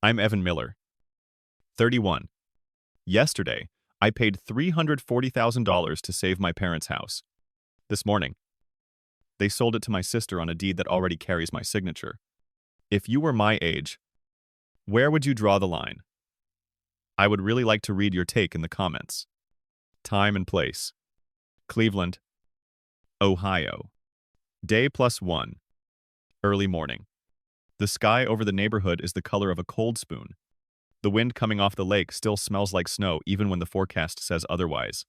I'm Evan Miller, 31. Yesterday, I paid $340,000 to save my parents' house. This morning, they sold it to my sister on a deed that already carries my signature. If you were my age, where would you draw the line? I would really like to read your take in the comments. Time and place. Cleveland, Ohio. Day +1. Early morning. The sky over the neighborhood is the color of a cold spoon. The wind coming off the lake still smells like snow even when the forecast says otherwise.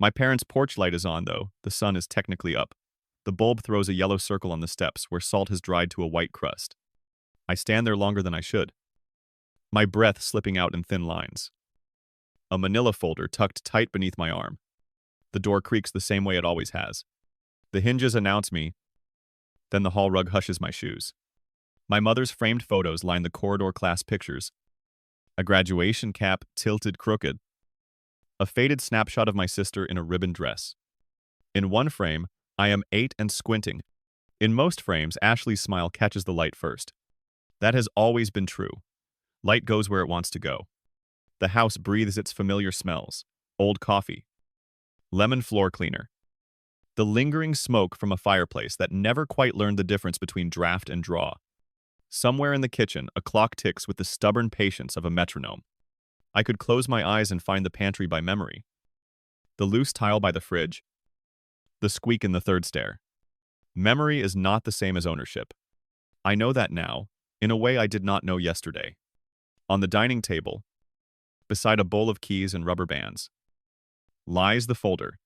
My parents' porch light is on, though. The sun is technically up. The bulb throws a yellow circle on the steps where salt has dried to a white crust. I stand there longer than I should, my breath slipping out in thin lines. A manila folder tucked tight beneath my arm. The door creaks the same way it always has. The hinges announce me, then the hall rug hushes my shoes. My mother's framed photos line the corridor class pictures. A graduation cap tilted crooked. A faded snapshot of my sister in a ribbon dress. In one frame, I am 8 and squinting. In most frames, Ashley's smile catches the light first. That has always been true. Light goes where it wants to go. The house breathes its familiar smells. Old coffee. Lemon floor cleaner. The lingering smoke from a fireplace that never quite learned the difference between draft and draw. Somewhere in the kitchen, a clock ticks with the stubborn patience of a metronome. I could close my eyes and find the pantry by memory. The loose tile by the fridge. The squeak in the third stair. Memory is not the same as ownership. I know that now, in a way I did not know yesterday. On the dining table, beside a bowl of keys and rubber bands, lies the folder.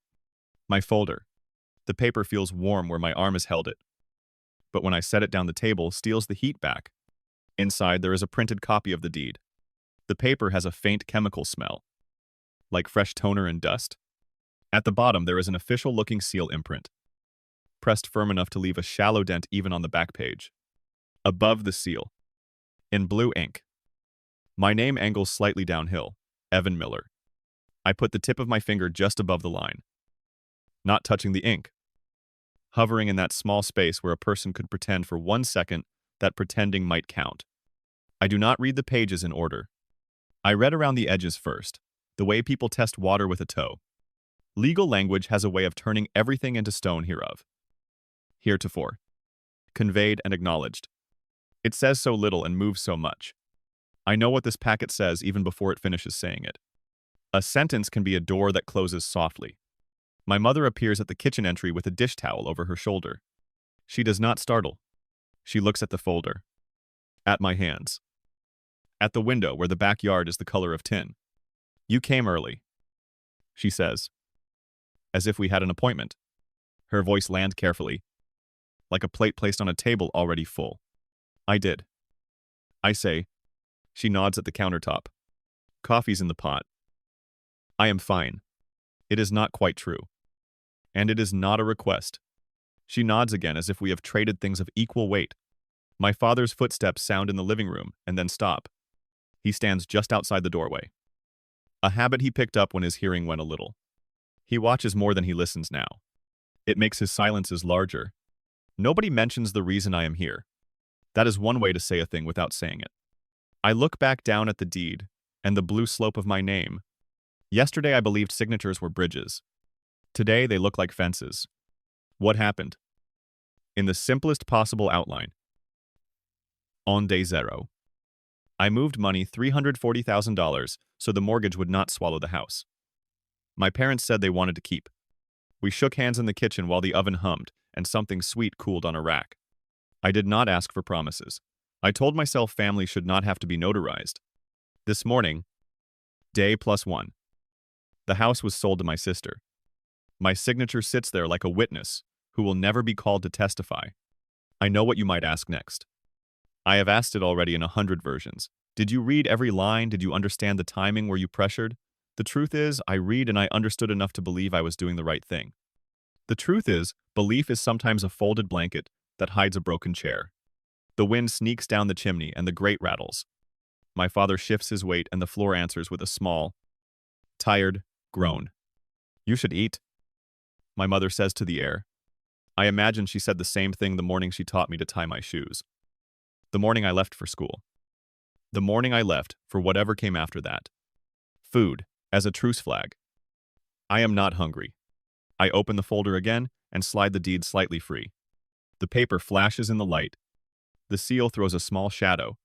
My folder. The paper feels warm where my arm has held it. But when I set it down the table, steals the heat back. Inside, there is a printed copy of the deed. The paper has a faint chemical smell, like fresh toner and dust. At the bottom, there is an official-looking seal imprint, pressed firm enough to leave a shallow dent even on the back page. Above the seal, in blue ink, my name angles slightly downhill, Evan Miller. I put the tip of my finger just above the line, not touching the ink, hovering in that small space where a person could pretend for 1 second that pretending might count. I do not read the pages in order. I read around the edges first, the way people test water with a toe. Legal language has a way of turning everything into stone hereof. Heretofore. Conveyed and acknowledged. It says so little and moves so much. I know what this packet says even before it finishes saying it. A sentence can be a door that closes softly. My mother appears at the kitchen entry with a dish towel over her shoulder. She does not startle. She looks at the folder. At my hands. At the window where the backyard is the color of tin. You came early, she says, as if we had an appointment. Her voice lands carefully, like a plate placed on a table already full. I did. I say. She nods at the countertop. Coffee's in the pot. I am fine. It is not quite true. And it is not a request. She nods again as if we have traded things of equal weight. My father's footsteps sound in the living room and then stop. He stands just outside the doorway. A habit he picked up when his hearing went a little. He watches more than he listens now. It makes his silences larger. Nobody mentions the reason I am here. That is one way to say a thing without saying it. I look back down at the deed and the blue slope of my name. Yesterday I believed signatures were bridges. Today they look like fences. What happened? In the simplest possible outline. On day 0. I moved money $340,000 so the mortgage would not swallow the house. My parents said they wanted to keep. We shook hands in the kitchen while the oven hummed and something sweet cooled on a rack. I did not ask for promises. I told myself family should not have to be notarized. This morning, day +1. The house was sold to my sister. My signature sits there like a witness who will never be called to testify. I know what you might ask next. I have asked it already in 100 versions. Did you read every line? Did you understand the timing? Were you pressured? The truth is, I read and I understood enough to believe I was doing the right thing. The truth is, belief is sometimes a folded blanket that hides a broken chair. The wind sneaks down the chimney and the grate rattles. My father shifts his weight and the floor answers with a small, tired groan. You should eat, my mother says to the air. I imagine she said the same thing the morning she taught me to tie my shoes. The morning I left for school. The morning I left, for whatever came after that. Food, as a truce flag. I am not hungry. I open the folder again and slide the deed slightly free. The paper flashes in the light. The seal throws a small shadow.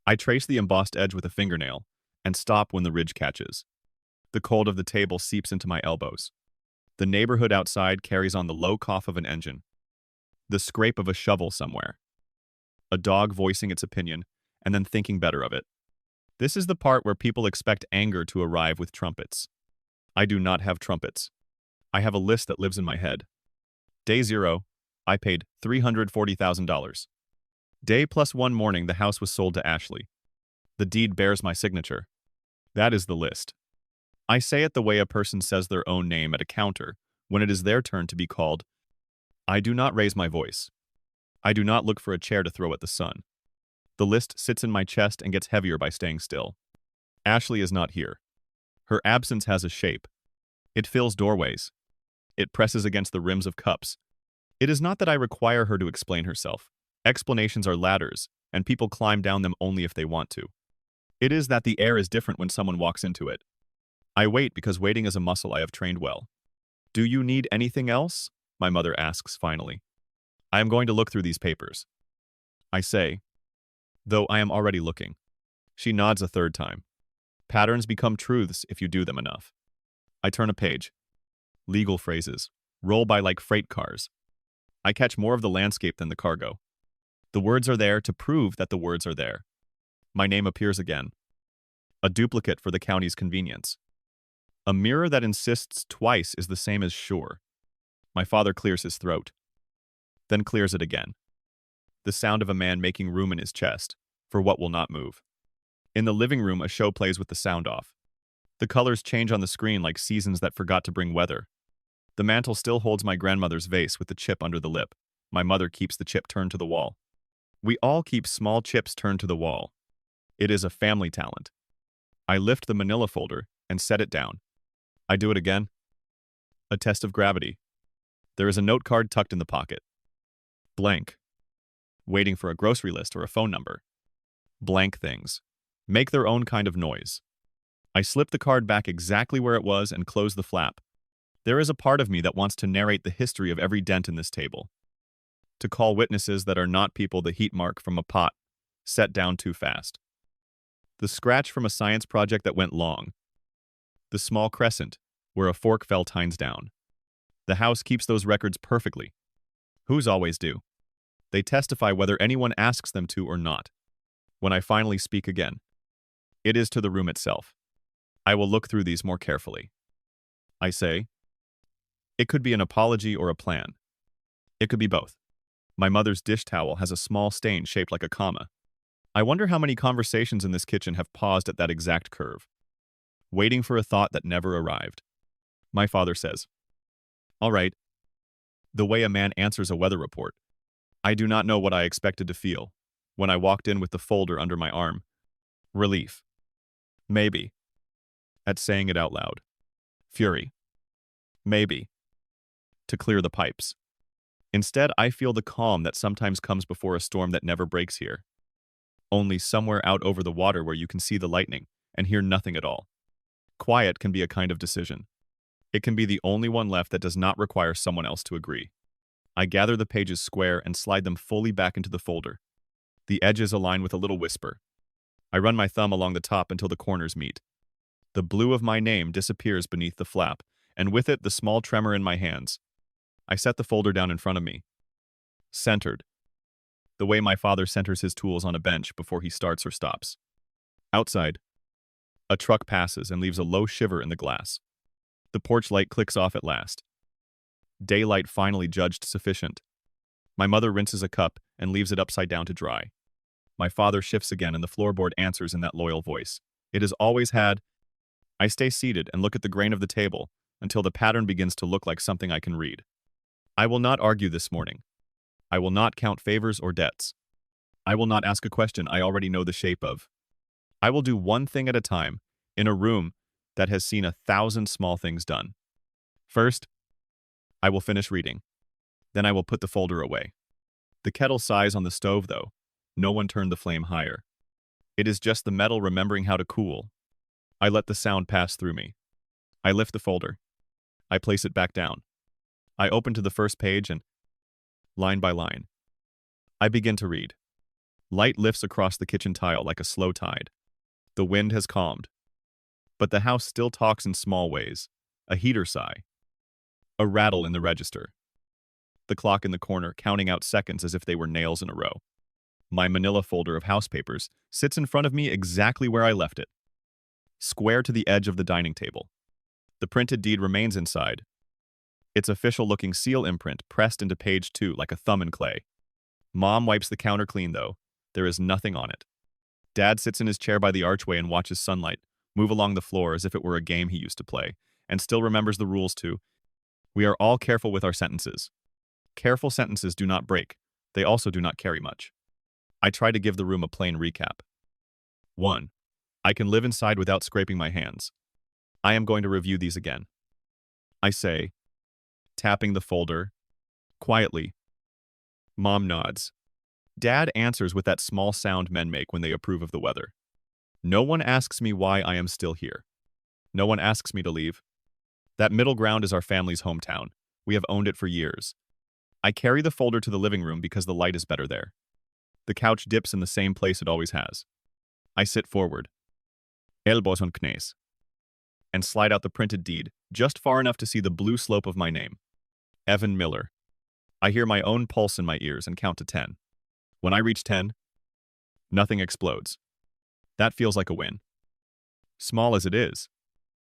I trace the embossed edge with a fingernail and stop when the ridge catches. The cold of the table seeps into my elbows. The neighborhood outside carries on the low cough of an engine. The scrape of a shovel somewhere. A dog voicing its opinion and then thinking better of it. This is the part where people expect anger to arrive with trumpets. I do not have trumpets. I have a list that lives in my head. Day 0, I paid $340,000. Day +1 morning, the house was sold to Ashley. The deed bears my signature. That is the list. I say it the way a person says their own name at a counter when it is their turn to be called. I do not raise my voice. I do not look for a chair to throw at the sun. The list sits in my chest and gets heavier by staying still. Ashley is not here. Her absence has a shape. It fills doorways. It presses against the rims of cups. It is not that I require her to explain herself. Explanations are ladders, and people climb down them only if they want to. It is that the air is different when someone walks into it. I wait because waiting is a muscle I have trained well. Do you need anything else? My mother asks finally. I am going to look through these papers. I say, though I am already looking. She nods a third time. Patterns become truths if you do them enough. I turn a page. Legal phrases roll by like freight cars. I catch more of the landscape than the cargo. The words are there to prove that the words are there. My name appears again. A duplicate for the county's convenience. A mirror that insists twice is the same as sure. My father clears his throat, then clears it again. The sound of a man making room in his chest for what will not move. In the living room, a show plays with the sound off. The colors change on the screen like seasons that forgot to bring weather. The mantel still holds my grandmother's vase with the chip under the lip. My mother keeps the chip turned to the wall. We all keep small chips turned to the wall. It is a family talent. I lift the manila folder and set it down. I do it again. A test of gravity. There is a note card tucked in the pocket. Blank. Waiting for a grocery list or a phone number. Blank things. Make their own kind of noise. I slip the card back exactly where it was and close the flap. There is a part of me that wants to narrate the history of every dent in this table. To call witnesses that are not people the heat mark from a pot set down too fast. The scratch from a science project that went long. The small crescent where a fork fell tines down. The house keeps those records perfectly. Whose always do. They testify whether anyone asks them to or not. When I finally speak again, it is to the room itself. I will look through these more carefully. I say, it could be an apology or a plan. It could be both. My mother's dish towel has a small stain shaped like a comma. I wonder how many conversations in this kitchen have paused at that exact curve, waiting for a thought that never arrived. My father says, all right. The way a man answers a weather report. I do not know what I expected to feel when I walked in with the folder under my arm. Relief. Maybe. At saying it out loud. Fury. Maybe. To clear the pipes. Instead, I feel the calm that sometimes comes before a storm that never breaks here. Only somewhere out over the water where you can see the lightning and hear nothing at all. Quiet can be a kind of decision. It can be the only one left that does not require someone else to agree. I gather the pages square and slide them fully back into the folder. The edges align with a little whisper. I run my thumb along the top until the corners meet. The blue of my name disappears beneath the flap, and with it the small tremor in my hands. I set the folder down in front of me. Centered. The way my father centers his tools on a bench before he starts or stops. Outside, a truck passes and leaves a low shiver in the glass. The porch light clicks off at last. Daylight finally judged sufficient. My mother rinses a cup and leaves it upside down to dry. My father shifts again and the floorboard answers in that loyal voice. It has always had. I stay seated and look at the grain of the table until the pattern begins to look like something I can read. I will not argue this morning. I will not count favors or debts. I will not ask a question I already know the shape of. I will do one thing at a time in a room that has seen 1,000 small things done. First, I will finish reading. Then I will put the folder away. The kettle sighs on the stove, though. No one turned the flame higher. It is just the metal remembering how to cool. I let the sound pass through me. I lift the folder. I place it back down. I open to the first page and, line by line, I begin to read. Light lifts across the kitchen tile like a slow tide. The wind has calmed. But the house still talks in small ways. A heater sigh. A rattle in the register. The clock in the corner counting out seconds as if they were nails in a row. My manila folder of house papers sits in front of me exactly where I left it. Square to the edge of the dining table. The printed deed remains inside. Its official-looking seal imprint pressed into page 2 like a thumb in clay. Mom wipes the counter clean, though. There is nothing on it. Dad sits in his chair by the archway and watches sunlight move along the floor as if it were a game he used to play, and still remembers the rules too. We are all careful with our sentences. Careful sentences do not break. They also do not carry much. I try to give the room a plain recap. 1. I can live inside without scraping my hands. I am going to review these again. I say, tapping the folder, quietly. Mom nods. Dad answers with that small sound men make when they approve of the weather. No one asks me why I am still here. No one asks me to leave. That middle ground is our family's hometown. We have owned it for years. I carry the folder to the living room because the light is better there. The couch dips in the same place it always has. I sit forward, elbows on knees, and slide out the printed deed just far enough to see the blue slope of my name. Evan Miller. I hear my own pulse in my ears and count to 10. When I reach 10, nothing explodes. That feels like a win. Small as it is,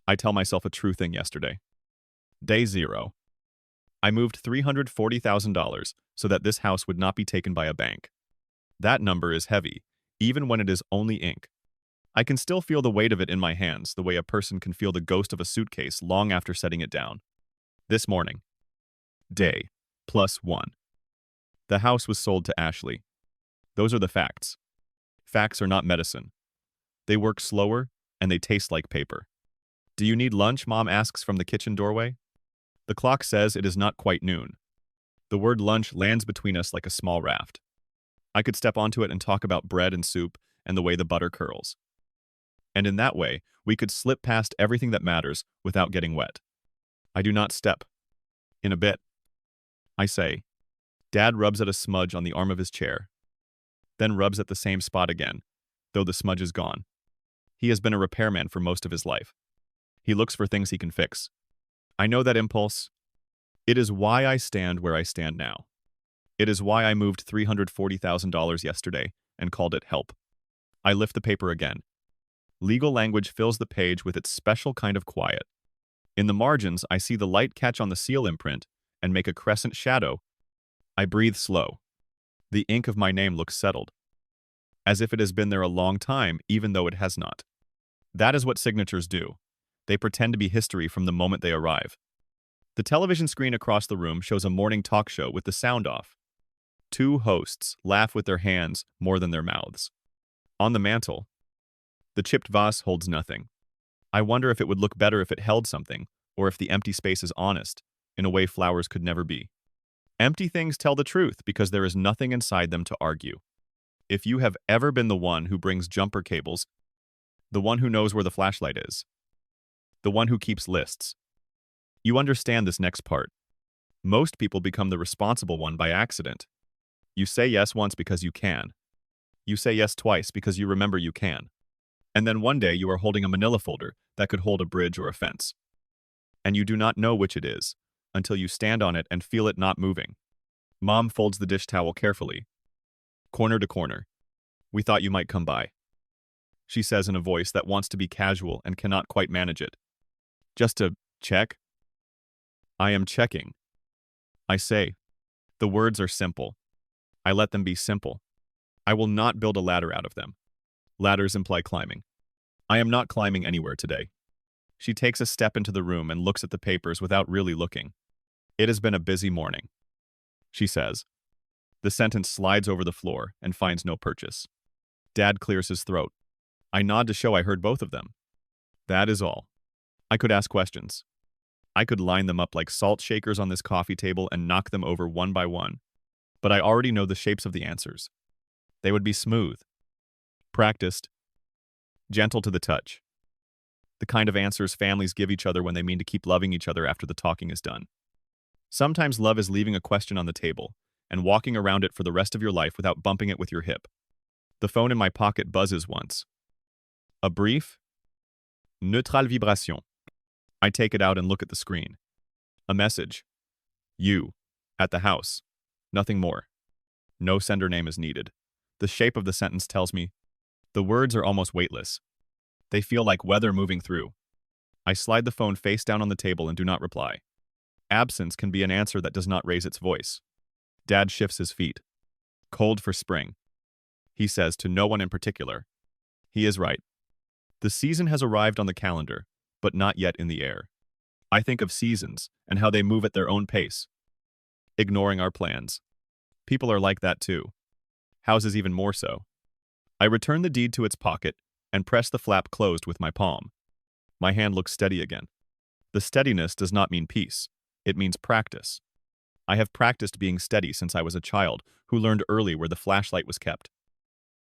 I tell myself a true thing yesterday. Day 0. I moved $340,000 so that this house would not be taken by a bank. That number is heavy, even when it is only ink. I can still feel the weight of it in my hands, the way a person can feel the ghost of a suitcase long after setting it down. This morning. Day +1. The house was sold to Ashley. Those are the facts. Facts are not medicine. They work slower, and they taste like paper. Do you need lunch? Mom asks from the kitchen doorway. The clock says it is not quite noon. The word lunch lands between us like a small raft. I could step onto it and talk about bread and soup and the way the butter curls. And in that way, we could slip past everything that matters without getting wet. I do not step. In a bit. I say. Dad rubs at a smudge on the arm of his chair, then rubs at the same spot again, though the smudge is gone. He has been a repairman for most of his life. He looks for things he can fix. I know that impulse. It is why I stand where I stand now. It is why I moved $340,000 yesterday and called it help. I lift the paper again. Legal language fills the page with its special kind of quiet. In the margins, I see the light catch on the seal imprint and make a crescent shadow. I breathe slow. The ink of my name looks settled, as if it has been there a long time, even though it has not. That is what signatures do. They pretend to be history from the moment they arrive. The television screen across the room shows a morning talk show with the sound off. 2 hosts laugh with their hands more than their mouths. On the mantel, the chipped vase holds nothing. I wonder if it would look better if it held something, or if the empty space is honest, in a way flowers could never be. Empty things tell the truth because there is nothing inside them to argue. If you have ever been the one who brings jumper cables, the one who knows where the flashlight is, the one who keeps lists, you understand this next part. Most people become the responsible one by accident. You say yes once because you can. You say yes twice because you remember you can. And then one day you are holding a manila folder that could hold a bridge or a fence. And you do not know which it is until you stand on it and feel it not moving. Mom folds the dish towel carefully, corner to corner. We thought you might come by, she says in a voice that wants to be casual and cannot quite manage it. Just to check? I am checking. I say. The words are simple. I let them be simple. I will not build a ladder out of them. Ladders imply climbing. I am not climbing anywhere today. She takes a step into the room and looks at the papers without really looking. It has been a busy morning, she says. The sentence slides over the floor and finds no purchase. Dad clears his throat. I nod to show I heard both of them. That is all. I could ask questions. I could line them up like salt shakers on this coffee table and knock them over one by one. But I already know the shapes of the answers. They would be smooth, Practiced, gentle to the touch. The kind of answers families give each other when they mean to keep loving each other after the talking is done. Sometimes love is leaving a question on the table and walking around it for the rest of your life without bumping it with your hip. The phone in my pocket buzzes once. A brief, neutrale vibration. I take it out and look at the screen. A message. You. At the house. Nothing more. No sender name is needed. The shape of the sentence tells me. The words are almost weightless. They feel like weather moving through. I slide the phone face down on the table and do not reply. Absence can be an answer that does not raise its voice. Dad shifts his feet. Cold for spring. He says to no one in particular. He is right. The season has arrived on the calendar, but not yet in the air. I think of seasons and how they move at their own pace, ignoring our plans. People are like that too. Houses even more so. I return the deed to its pocket and press the flap closed with my palm. My hand looks steady again. The steadiness does not mean peace. It means practice. I have practiced being steady since I was a child who learned early where the flashlight was kept,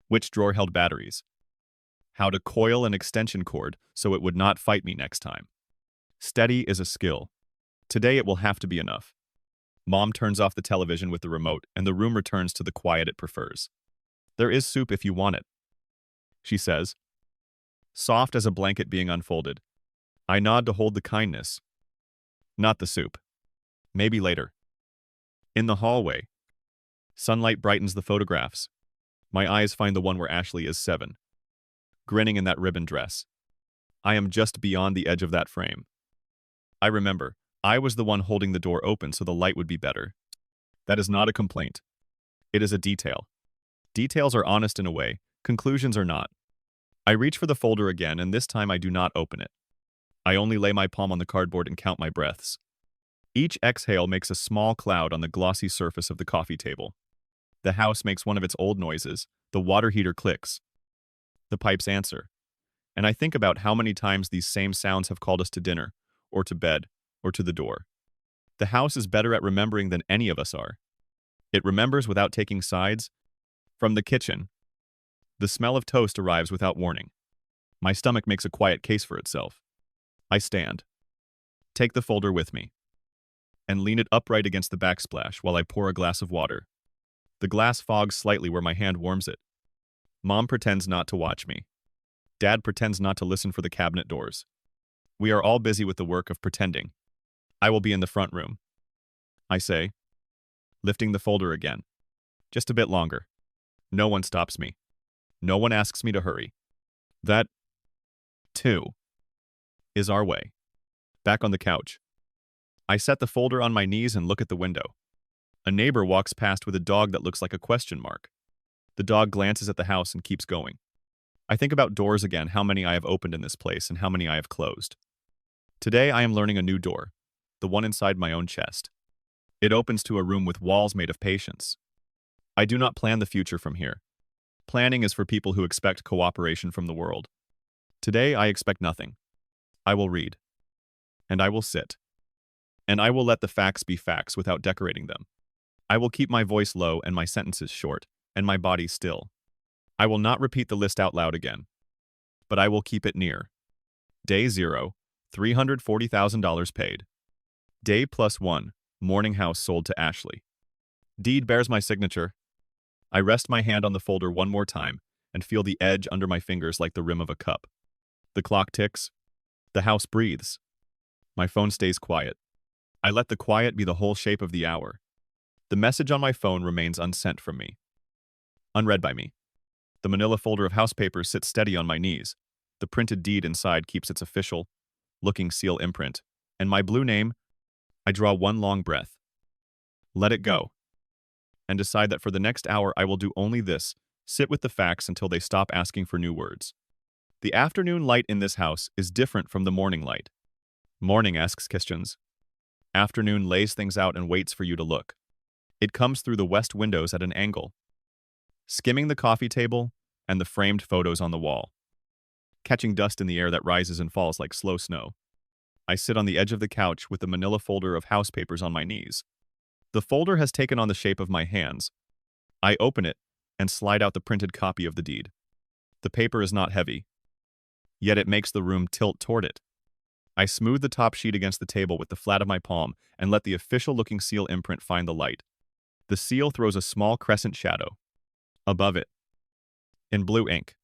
which drawer held batteries, how to coil an extension cord so it would not fight me next time. Steady is a skill. Today it will have to be enough. Mom turns off the television with the remote and the room returns to the quiet it prefers. There is soup if you want it, she says, soft as a blanket being unfolded. I nod to hold the kindness. Not the soup. Maybe later. In the hallway. Sunlight brightens the photographs. My eyes find the one where Ashley is 7. Grinning in that ribbon dress. I am just beyond the edge of that frame. I remember, I was the one holding the door open so the light would be better. That is not a complaint. It is a detail. Details are honest in a way, conclusions are not. I reach for the folder again and this time I do not open it. I only lay my palm on the cardboard and count my breaths. Each exhale makes a small cloud on the glossy surface of the coffee table. The house makes one of its old noises, the water heater clicks. The pipes answer. And I think about how many times these same sounds have called us to dinner, or to bed, or to the door. The house is better at remembering than any of us are. It remembers without taking sides. From the kitchen, the smell of toast arrives without warning. My stomach makes a quiet case for itself. I stand, take the folder with me, and lean it upright against the backsplash while I pour a glass of water. The glass fogs slightly where my hand warms it. Mom pretends not to watch me. Dad pretends not to listen for the cabinet doors. We are all busy with the work of pretending. I will be in the front room, I say, lifting the folder again. Just a bit longer. No one stops me. No one asks me to hurry. That, too, is our way. Back on the couch. I set the folder on my knees and look at the window. A neighbor walks past with a dog that looks like a question mark. The dog glances at the house and keeps going. I think about doors again, how many I have opened in this place and how many I have closed. Today I am learning a new door, the one inside my own chest. It opens to a room with walls made of patience. I do not plan the future from here. Planning is for people who expect cooperation from the world. Today I expect nothing. I will read. And I will sit. And I will let the facts be facts without decorating them. I will keep my voice low and my sentences short, and my body still. I will not repeat the list out loud again. But I will keep it near. Day 0, $340,000 paid. Day +1, morning house sold to Ashley. Deed bears my signature. I rest my hand on the folder one more time and feel the edge under my fingers like the rim of a cup. The clock ticks. The house breathes. My phone stays quiet. I let the quiet be the whole shape of the hour. The message on my phone remains unsent from me. Unread by me. The manila folder of house papers sits steady on my knees. The printed deed inside keeps its official-looking seal imprint. And my blue name, I draw one long breath. Let it go. And decide that for the next hour I will do only this, sit with the facts until they stop asking for new words. The afternoon light in this house is different from the morning light. Morning asks questions. Afternoon lays things out and waits for you to look. It comes through the west windows at an angle, skimming the coffee table and the framed photos on the wall, catching dust in the air that rises and falls like slow snow. I sit on the edge of the couch with the manila folder of house papers on my knees. The folder has taken on the shape of my hands. I open it and slide out the printed copy of the deed. The paper is not heavy, yet it makes the room tilt toward it. I smooth the top sheet against the table with the flat of my palm and let the official-looking seal imprint find the light. The seal throws a small crescent shadow. Above it, in blue ink,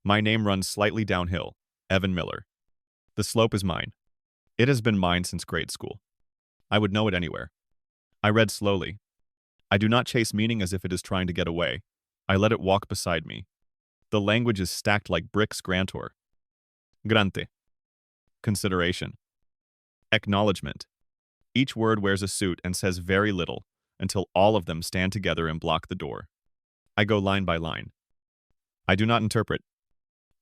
my name runs slightly downhill, Evan Miller. The slope is mine. It has been mine since grade school. I would know it anywhere. I read slowly. I do not chase meaning as if it is trying to get away. I let it walk beside me. The language is stacked like bricks grantor. Grante. Consideration. Acknowledgement. Each word wears a suit and says very little until all of them stand together and block the door. I go line by line. I do not interpret.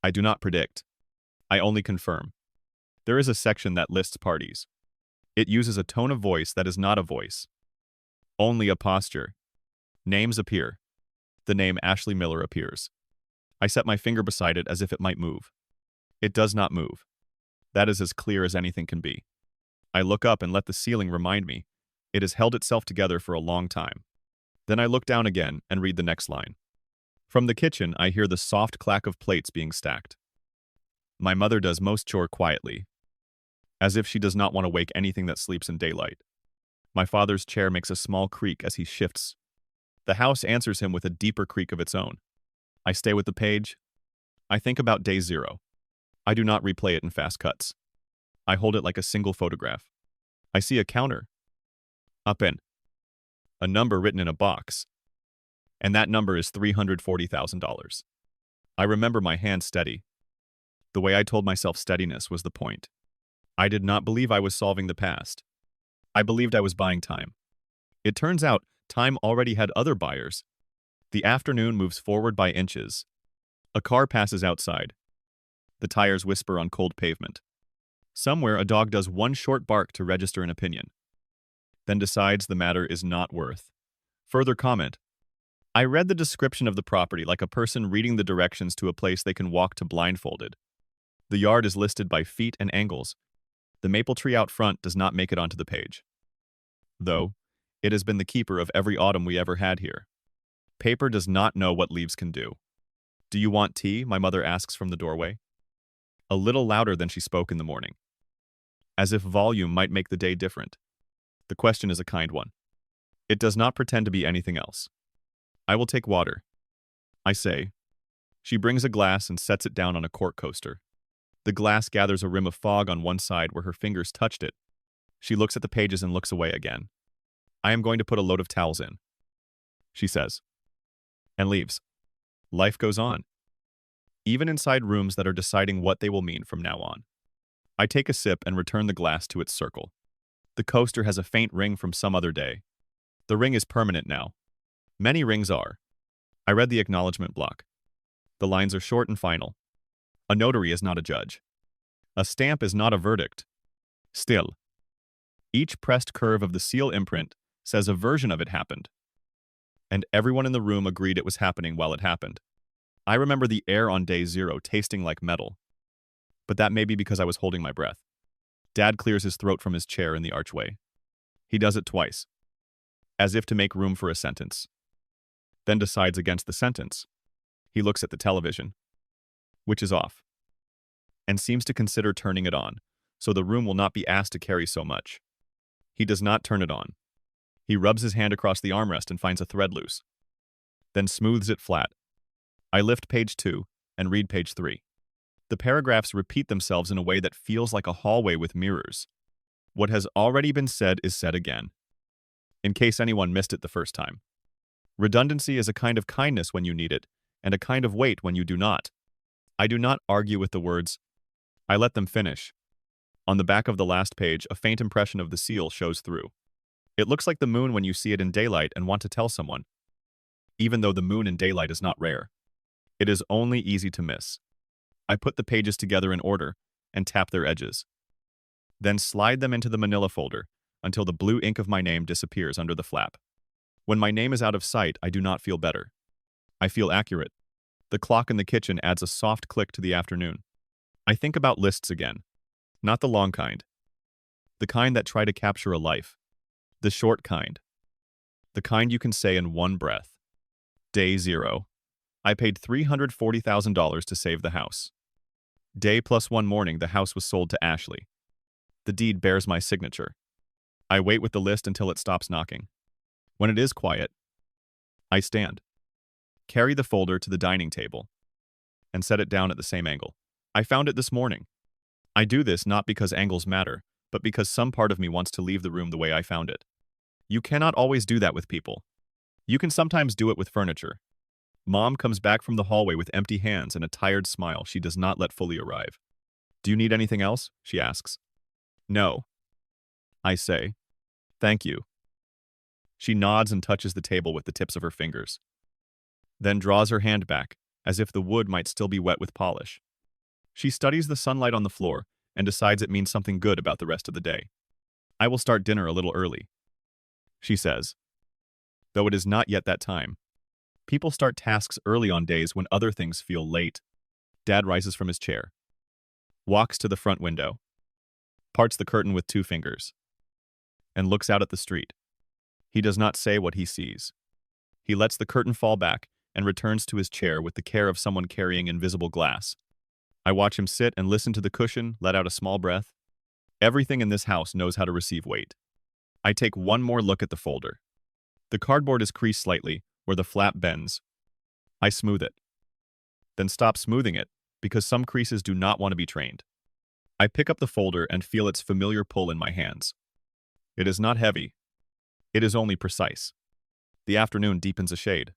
I do not predict. I only confirm. There is a section that lists parties. It uses a tone of voice that is not a voice. Only a posture. Names appear. The name Ashley Miller appears. I set my finger beside it as if it might move. It does not move. That is as clear as anything can be. I look up and let the ceiling remind me. It has held itself together for a long time. Then I look down again and read the next line. From the kitchen, I hear the soft clack of plates being stacked. My mother does most chore quietly, as if she does not want to wake anything that sleeps in daylight. My father's chair makes a small creak as he shifts. The house answers him with a deeper creak of its own. I stay with the page. I think about day 0. I do not replay it in fast cuts. I hold it like a single photograph. I see a counter. Up in. A number written in a box. And that number is $340,000. I remember my hand steady. The way I told myself steadiness was the point. I did not believe I was solving the past. I believed I was buying time. It turns out time already had other buyers. The afternoon moves forward by inches. A car passes outside. The tires whisper on cold pavement. Somewhere a dog does one short bark to register an opinion, then decides the matter is not worth further comment. I read the description of the property like a person reading the directions to a place they can walk to blindfolded. The yard is listed by feet and angles. The maple tree out front does not make it onto the page, though it has been the keeper of every autumn we ever had here. Paper does not know what leaves can do. Do you want tea? My mother asks from the doorway. A little louder than she spoke in the morning, as if volume might make the day different. The question is a kind one. It does not pretend to be anything else. I will take water, I say. She brings a glass and sets it down on a cork coaster. The glass gathers a rim of fog on one side where her fingers touched it. She looks at the pages and looks away again. I am going to put a load of towels in, she says, and leaves. Life goes on, even inside rooms that are deciding what they will mean from now on. I take a sip and return the glass to its circle. The coaster has a faint ring from some other day. The ring is permanent now. Many rings are. I read the acknowledgement block. The lines are short and final. A notary is not a judge. A stamp is not a verdict. Still, each pressed curve of the seal imprint says a version of it happened. And everyone in the room agreed it was happening while it happened. I remember the air on day 0 tasting like metal. But that may be because I was holding my breath. Dad clears his throat from his chair in the archway. He does it twice, as if to make room for a sentence. Then decides against the sentence. He looks at the television, which is off, and seems to consider turning it on, so the room will not be asked to carry so much. He does not turn it on. He rubs his hand across the armrest and finds a thread loose, then smooths it flat. I lift page 2 and read page 3. The paragraphs repeat themselves in a way that feels like a hallway with mirrors. What has already been said is said again, in case anyone missed it the first time. Redundancy is a kind of kindness when you need it, and a kind of weight when you do not. I do not argue with the words. I let them finish. On the back of the last page, a faint impression of the seal shows through. It looks like the moon when you see it in daylight and want to tell someone, even though the moon in daylight is not rare. It is only easy to miss. I put the pages together in order and tap their edges, then slide them into the manila folder until the blue ink of my name disappears under the flap. When my name is out of sight, I do not feel better. I feel accurate. The clock in the kitchen adds a soft click to the afternoon. I think about lists again. Not the long kind. The kind that try to capture a life. The short kind. The kind you can say in one breath. Day 0. I paid $340,000 to save the house. Day plus one morning, the house was sold to Ashley. The deed bears my signature. I wait with the list until it stops knocking. When it is quiet, I stand, carry the folder to the dining table, and set it down at the same angle. I found it this morning. I do this not because angles matter, but because some part of me wants to leave the room the way I found it. You cannot always do that with people. You can sometimes do it with furniture. Mom comes back from the hallway with empty hands and a tired smile she does not let fully arrive. Do you need anything else? She asks. No. I say. Thank you. She nods and touches the table with the tips of her fingers, then draws her hand back, as if the wood might still be wet with polish. She studies the sunlight on the floor and decides it means something good about the rest of the day. I will start dinner a little early, she says, though it is not yet that time. People start tasks early on days when other things feel late. Dad rises from his chair, walks to the front window, parts the curtain with 2 fingers, and looks out at the street. He does not say what he sees. He lets the curtain fall back and returns to his chair with the care of someone carrying invisible glass. I watch him sit and listen to the cushion, let out a small breath. Everything in this house knows how to receive weight. I take one more look at the folder. The cardboard is creased slightly, where the flap bends. I smooth it, then stop smoothing it, because some creases do not want to be trained. I pick up the folder and feel its familiar pull in my hands. It is not heavy. It is only precise. The afternoon deepens a shade.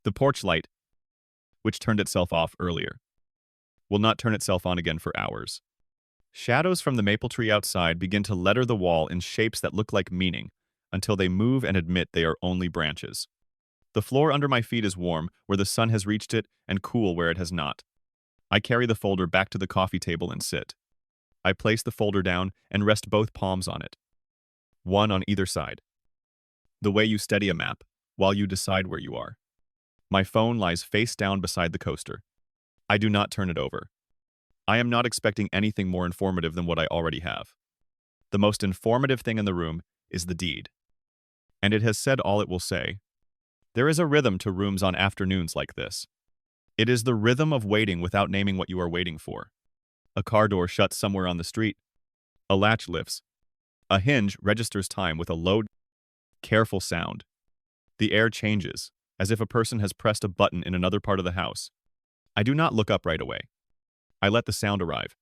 The porch light, which turned itself off earlier, will not turn itself on again for hours. Shadows from the maple tree outside begin to letter the wall in shapes that look like meaning, until they move and admit they are only branches. The floor under my feet is warm where the sun has reached it and cool where it has not. I carry the folder back to the coffee table and sit. I place the folder down and rest both palms on it, one on either side, the way you steady a map while you decide where you are. My phone lies face down beside the coaster. I do not turn it over. I am not expecting anything more informative than what I already have. The most informative thing in the room is the deed, and it has said all it will say. There is a rhythm to rooms on afternoons like this. It is the rhythm of waiting without naming what you are waiting for. A car door shuts somewhere on the street. A latch lifts. A hinge registers time with a low, careful sound. The air changes, as if a person has pressed a button in another part of the house. I do not look up right away. I let the sound arrive.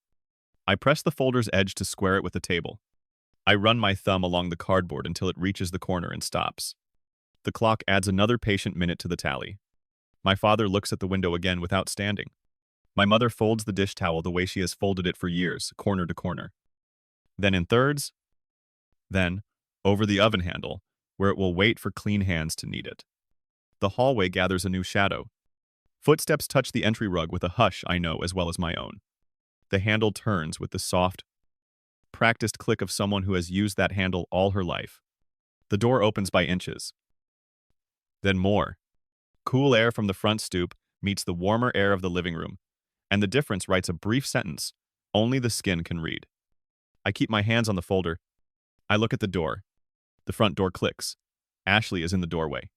I press the folder's edge to square it with the table. I run my thumb along the cardboard until it reaches the corner and stops. The clock adds another patient minute to the tally. My father looks at the window again without standing. My mother folds the dish towel the way she has folded it for years, corner to corner. Then in thirds. Then, over the oven handle, where it will wait for clean hands to knead it. The hallway gathers a new shadow. Footsteps touch the entry rug with a hush I know as well as my own. The handle turns with the soft, practiced click of someone who has used that handle all her life. The door opens by inches. Then more. Cool air from the front stoop meets the warmer air of the living room, and the difference writes a brief sentence only the skin can read. I keep my hands on the folder. I look at the door. The front door clicks. Ashley is in the doorway.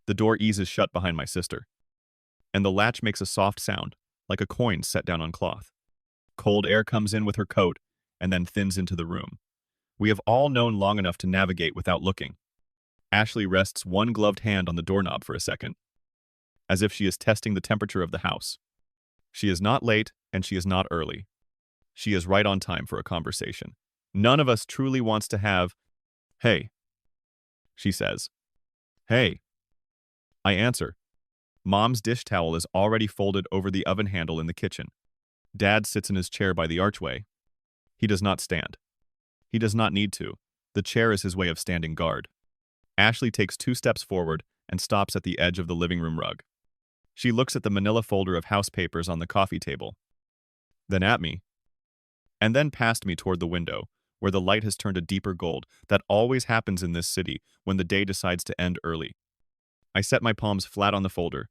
The door eases shut behind my sister, and the latch makes a soft sound, like a coin set down on cloth. Cold air comes in with her coat and then thins into the room. We have all known long enough to navigate without looking. Ashley rests one gloved hand on the doorknob for a second, as if she is testing the temperature of the house. She is not late, and she is not early. She is right on time for a conversation. None of us truly wants to have, "Hey," she says. "Hey." I answer. Mom's dish towel is already folded over the oven handle in the kitchen. Dad sits in his chair by the archway. He does not stand. He does not need to. The chair is his way of standing guard. Ashley takes 2 steps forward and stops at the edge of the living room rug. She looks at the manila folder of house papers on the coffee table, then at me, and then past me toward the window, where the light has turned a deeper gold that always happens in this city when the day decides to end early. I set my palms flat on the folder.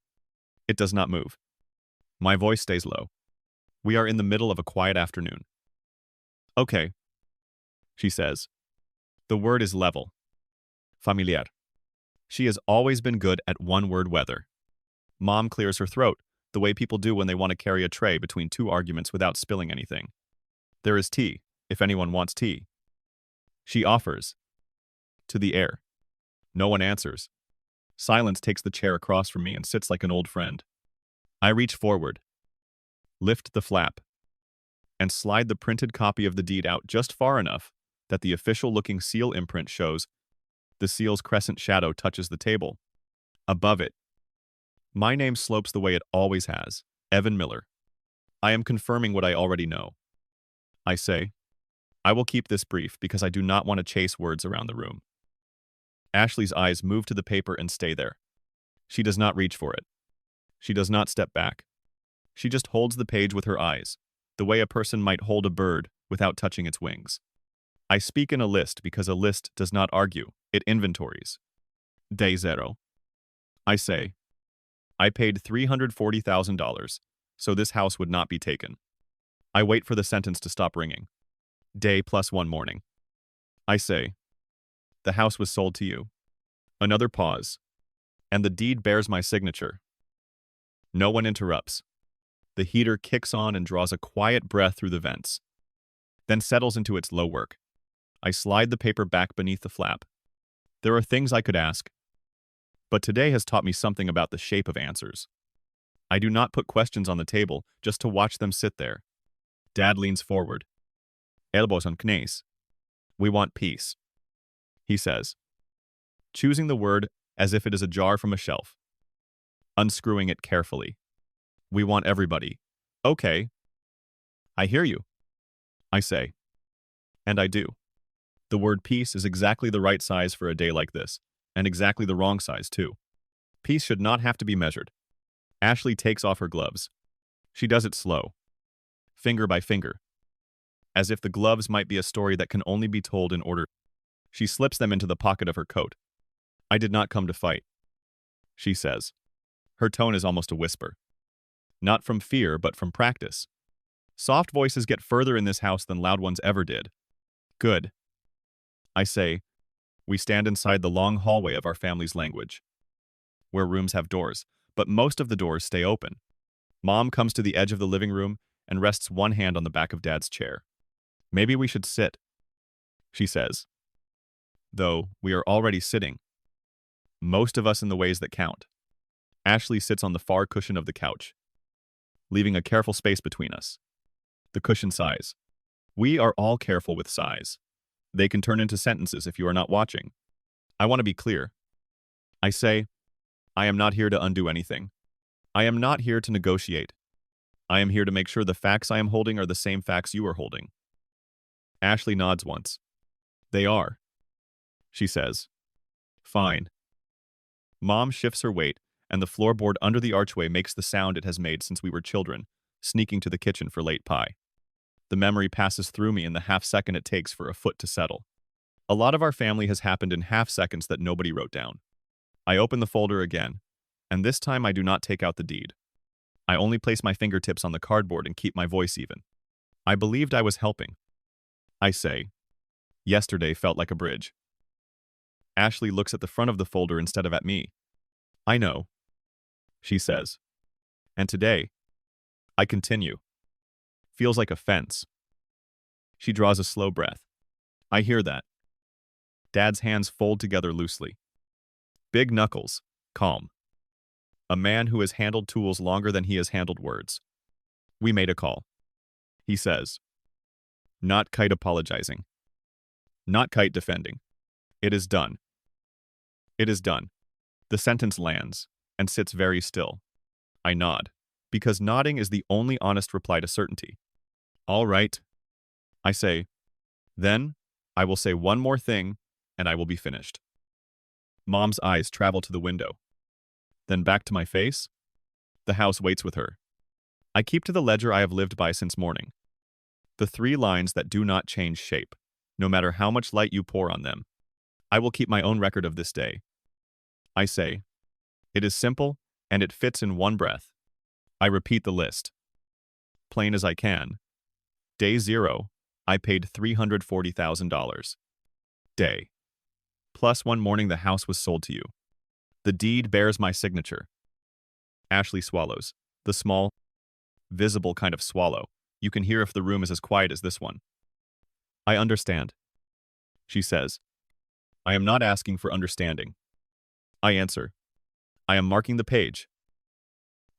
It does not move. My voice stays low. We are in the middle of a quiet afternoon. "Okay," she says. The word is level. Familiar. She has always been good at one-word weather. Mom clears her throat, the way people do when they want to carry a tray between two arguments without spilling anything. There is tea, if anyone wants tea. She offers. To the air. No one answers. Silence takes the chair across from me and sits like an old friend. I reach forward, lift the flap, and slide the printed copy of the deed out just far enough that the official-looking seal imprint shows. The seal's crescent shadow touches the table. Above it, my name slopes the way it always has, Evan Miller. I am confirming what I already know. I say, I will keep this brief because I do not want to chase words around the room. Ashley's eyes move to the paper and stay there. She does not reach for it. She does not step back. She just holds the page with her eyes, the way a person might hold a bird without touching its wings. I speak in a list because a list does not argue, it inventories. Day 0. I say, I paid $340,000, so this house would not be taken. I wait for the sentence to stop ringing. Day +1 morning. I say, the house was sold to you. Another pause. And the deed bears my signature. No one interrupts. The heater kicks on and draws a quiet breath through the vents, then settles into its low work. I slide the paper back beneath the flap. There are things I could ask, but today has taught me something about the shape of answers. I do not put questions on the table just to watch them sit there. Dad leans forward. Elbows on knees. We want peace, he says, choosing the word as if it is a jar from a shelf, unscrewing it carefully. We want everybody. Okay. I hear you, I say. And I do. The word peace is exactly the right size for a day like this, and exactly the wrong size, too. Peace should not have to be measured. Ashley takes off her gloves. She does it slow, finger by finger, as if the gloves might be a story that can only be told in order. She slips them into the pocket of her coat. I did not come to fight, she says. Her tone is almost a whisper. Not from fear, but from practice. Soft voices get further in this house than loud ones ever did. Good, I say. We stand inside the long hallway of our family's language, where rooms have doors, but most of the doors stay open. Mom comes to the edge of the living room and rests one hand on the back of Dad's chair. Maybe we should sit, she says. Though we are already sitting. Most of us in the ways that count. Ashley sits on the far cushion of the couch, leaving a careful space between us. The cushion sighs. We are all careful with sighs. They can turn into sentences if you are not watching. I want to be clear. I say, I am not here to undo anything. I am not here to negotiate. I am here to make sure the facts I am holding are the same facts you are holding. Ashley nods once. They are, she says. Fine. Mom shifts her weight, and the floorboard under the archway makes the sound it has made since we were children, sneaking to the kitchen for late pie. The memory passes through me in the half-second it takes for a foot to settle. A lot of our family has happened in half-seconds that nobody wrote down. I open the folder again, and this time I do not take out the deed. I only place my fingertips on the cardboard and keep my voice even. I believed I was helping. I say, yesterday felt like a bridge. Ashley looks at the front of the folder instead of at me. I know, she says. And today, I continue. Feels like a fence. She draws a slow breath. I hear that. Dad's hands fold together loosely. Big knuckles, calm. A man who has handled tools longer than he has handled words. We made a call, he says. Not kite apologizing. Not kite defending. It is done. It is done. The sentence lands and sits very still. I nod, because nodding is the only honest reply to certainty. All right, I say. Then, I will say one more thing, and I will be finished. Mom's eyes travel to the window. Then back to my face. The house waits with her. I keep to the ledger I have lived by since morning. The 3 lines that do not change shape, no matter how much light you pour on them. I will keep my own record of this day. I say, it is simple, and it fits in one breath. I repeat the list. Plain as I can. Day 0, I paid $340,000. Day. +1 morning the house was sold to you. The deed bears my signature. Ashley swallows. The small, visible kind of swallow. You can hear if the room is as quiet as this one. I understand, she says. I am not asking for understanding. I answer. I am marking the page.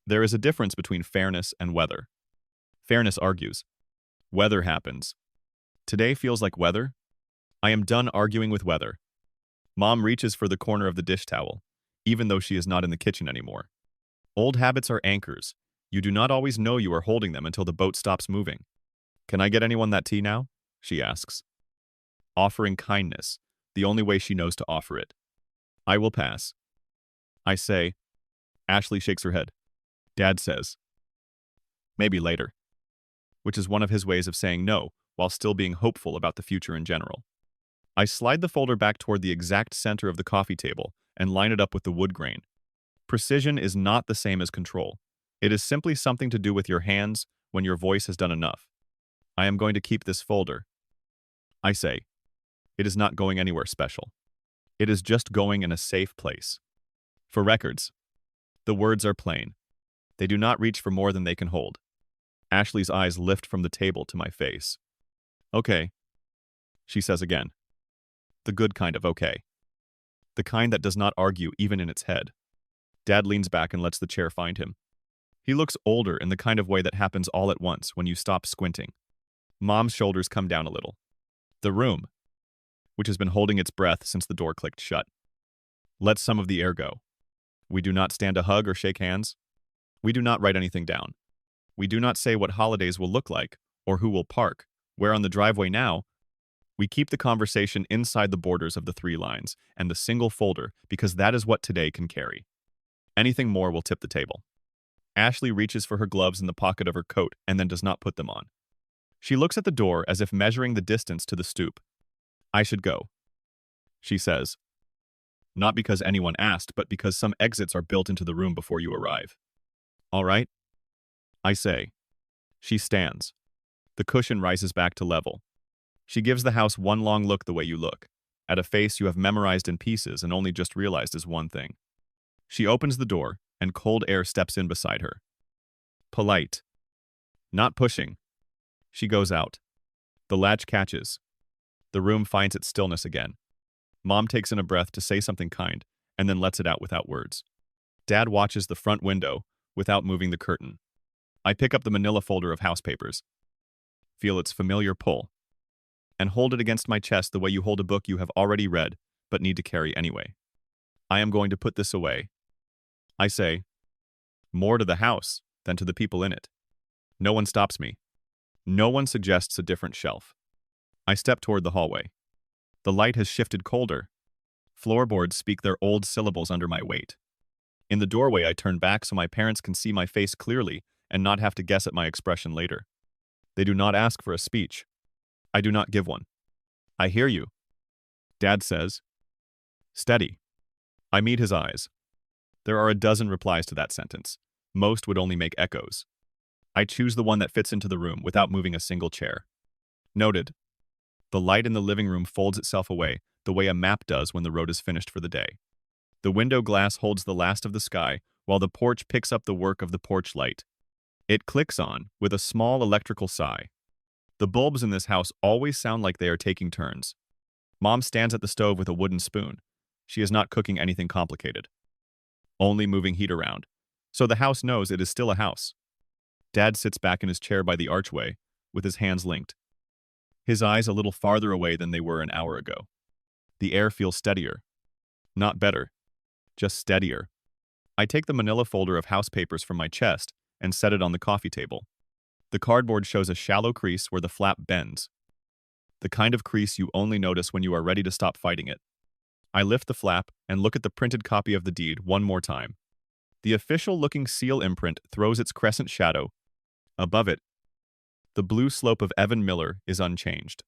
There is a difference between fairness and weather. Fairness argues. Weather happens. Today feels like weather. I am done arguing with weather. Mom reaches for the corner of the dish towel, even though she is not in the kitchen anymore. Old habits are anchors. You do not always know you are holding them until the boat stops moving. Can I get anyone that tea now? She asks. Offering kindness, the only way she knows to offer it. I will pass. I say. Ashley shakes her head. Dad says. Maybe later. Which is one of his ways of saying no, while still being hopeful about the future in general. I slide the folder back toward the exact center of the coffee table and line it up with the wood grain. Precision is not the same as control. It is simply something to do with your hands when your voice has done enough. I am going to keep this folder. I say. It is not going anywhere special. It is just going in a safe place. For records. The words are plain. They do not reach for more than they can hold. Ashley's eyes lift from the table to my face. Okay, she says again. The good kind of okay. The kind that does not argue even in its head. Dad leans back and lets the chair find him. He looks older in the kind of way that happens all at once when you stop squinting. Mom's shoulders come down a little. The room, which has been holding its breath since the door clicked shut, lets some of the air go. We do not stand a hug or shake hands. We do not write anything down. We do not say what holidays will look like or who will park, where on the driveway now. We keep the conversation inside the borders of the 3 lines and the single folder because that is what today can carry. Anything more will tip the table. Ashley reaches for her gloves in the pocket of her coat and then does not put them on. She looks at the door as if measuring the distance to the stoop. I should go, she says. Not because anyone asked, but because some exits are built into the room before you arrive. All right, I say. She stands. The cushion rises back to level. She gives the house one long look the way you look, at a face you have memorized in pieces and only just realized is one thing. She opens the door, and cold air steps in beside her. Polite. Not pushing. She goes out. The latch catches. The room finds its stillness again. Mom takes in a breath to say something kind, and then lets it out without words. Dad watches the front window without moving the curtain. I pick up the manila folder of house papers, feel its familiar pull, and hold it against my chest the way you hold a book you have already read but need to carry anyway. I am going to put this away. I say, more to the house than to the people in it. No one stops me. No one suggests a different shelf. I step toward the hallway. The light has shifted colder. Floorboards speak their old syllables under my weight. In the doorway, I turn back so my parents can see my face clearly and not have to guess at my expression later. They do not ask for a speech. I do not give one. I hear you, Dad says. Steady. I meet his eyes. There are a dozen replies to that sentence. Most would only make echoes. I choose the one that fits into the room without moving a single chair. Noted. The light in the living room folds itself away, the way a map does when the road is finished for the day. The window glass holds the last of the sky, while the porch picks up the work of the porch light. It clicks on, with a small electrical sigh. The bulbs in this house always sound like they are taking turns. Mom stands at the stove with a wooden spoon. She is not cooking anything complicated. Only moving heat around. So the house knows it is still a house. Dad sits back in his chair by the archway, with his hands linked. His eyes a little farther away than they were an hour ago. The air feels steadier. Not better. Just steadier. I take the manila folder of house papers from my chest and set it on the coffee table. The cardboard shows a shallow crease where the flap bends. The kind of crease you only notice when you are ready to stop fighting it. I lift the flap and look at the printed copy of the deed one more time. The official-looking seal imprint throws its crescent shadow. Above it, the blue slope of Evan Miller is unchanged.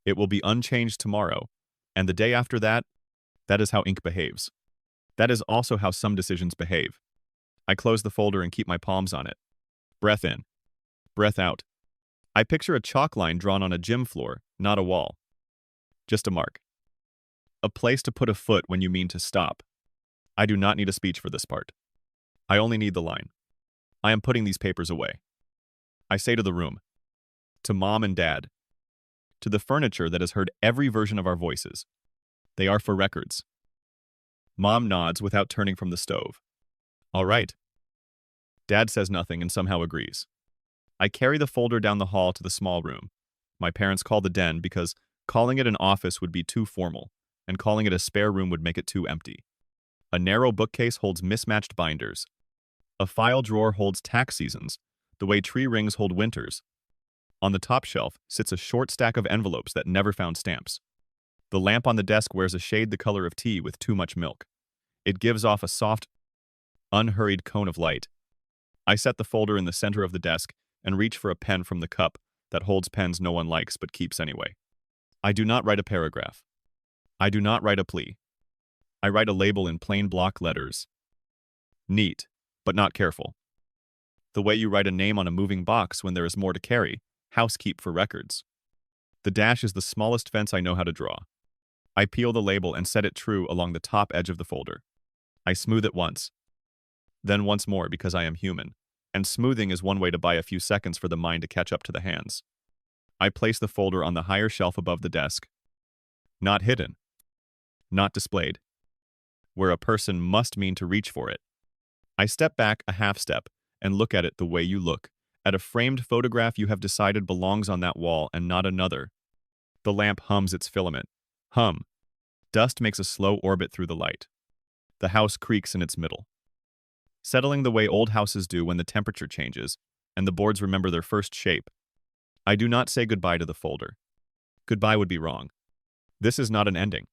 It will be unchanged tomorrow, and the day after that, that is how ink behaves. That is also how some decisions behave. I close the folder and keep my palms on it. Breath in. Breath out. I picture a chalk line drawn on a gym floor, not a wall. Just a mark. A place to put a foot when you mean to stop. I do not need a speech for this part. I only need the line. I am putting these papers away. I say to the room, to Mom and Dad, to the furniture that has heard every version of our voices. They are for records. Mom nods without turning from the stove. All right. Dad says nothing and somehow agrees. I carry the folder down the hall to the small room. My parents call the den because calling it an office would be too formal, and calling it a spare room would make it too empty. A narrow bookcase holds mismatched binders. A file drawer holds tax seasons, the way tree rings hold winters. On the top shelf sits a short stack of envelopes that never found stamps. The lamp on the desk wears a shade the color of tea with too much milk. It gives off a soft, unhurried cone of light. I set the folder in the center of the desk and reach for a pen from the cup that holds pens no one likes but keeps anyway. I do not write a paragraph. I do not write a plea. I write a label in plain block letters. Neat, but not careful. The way you write a name on a moving box when there is more to carry, housekeep for records. The dash is the smallest fence I know how to draw. I peel the label and set it true along the top edge of the folder. I smooth it once, then once more because I am human, and smoothing is one way to buy a few seconds for the mind to catch up to the hands. I place the folder on the higher shelf above the desk. Not hidden. Not displayed. Where a person must mean to reach for it. I step back a half step and look at it the way you look, at a framed photograph you have decided belongs on that wall and not another. The lamp hums its filament. Hum. Dust makes a slow orbit through the light. The house creaks in its middle, settling the way old houses do when the temperature changes and the boards remember their first shape. I do not say goodbye to the folder. Goodbye would be wrong. This is not an ending.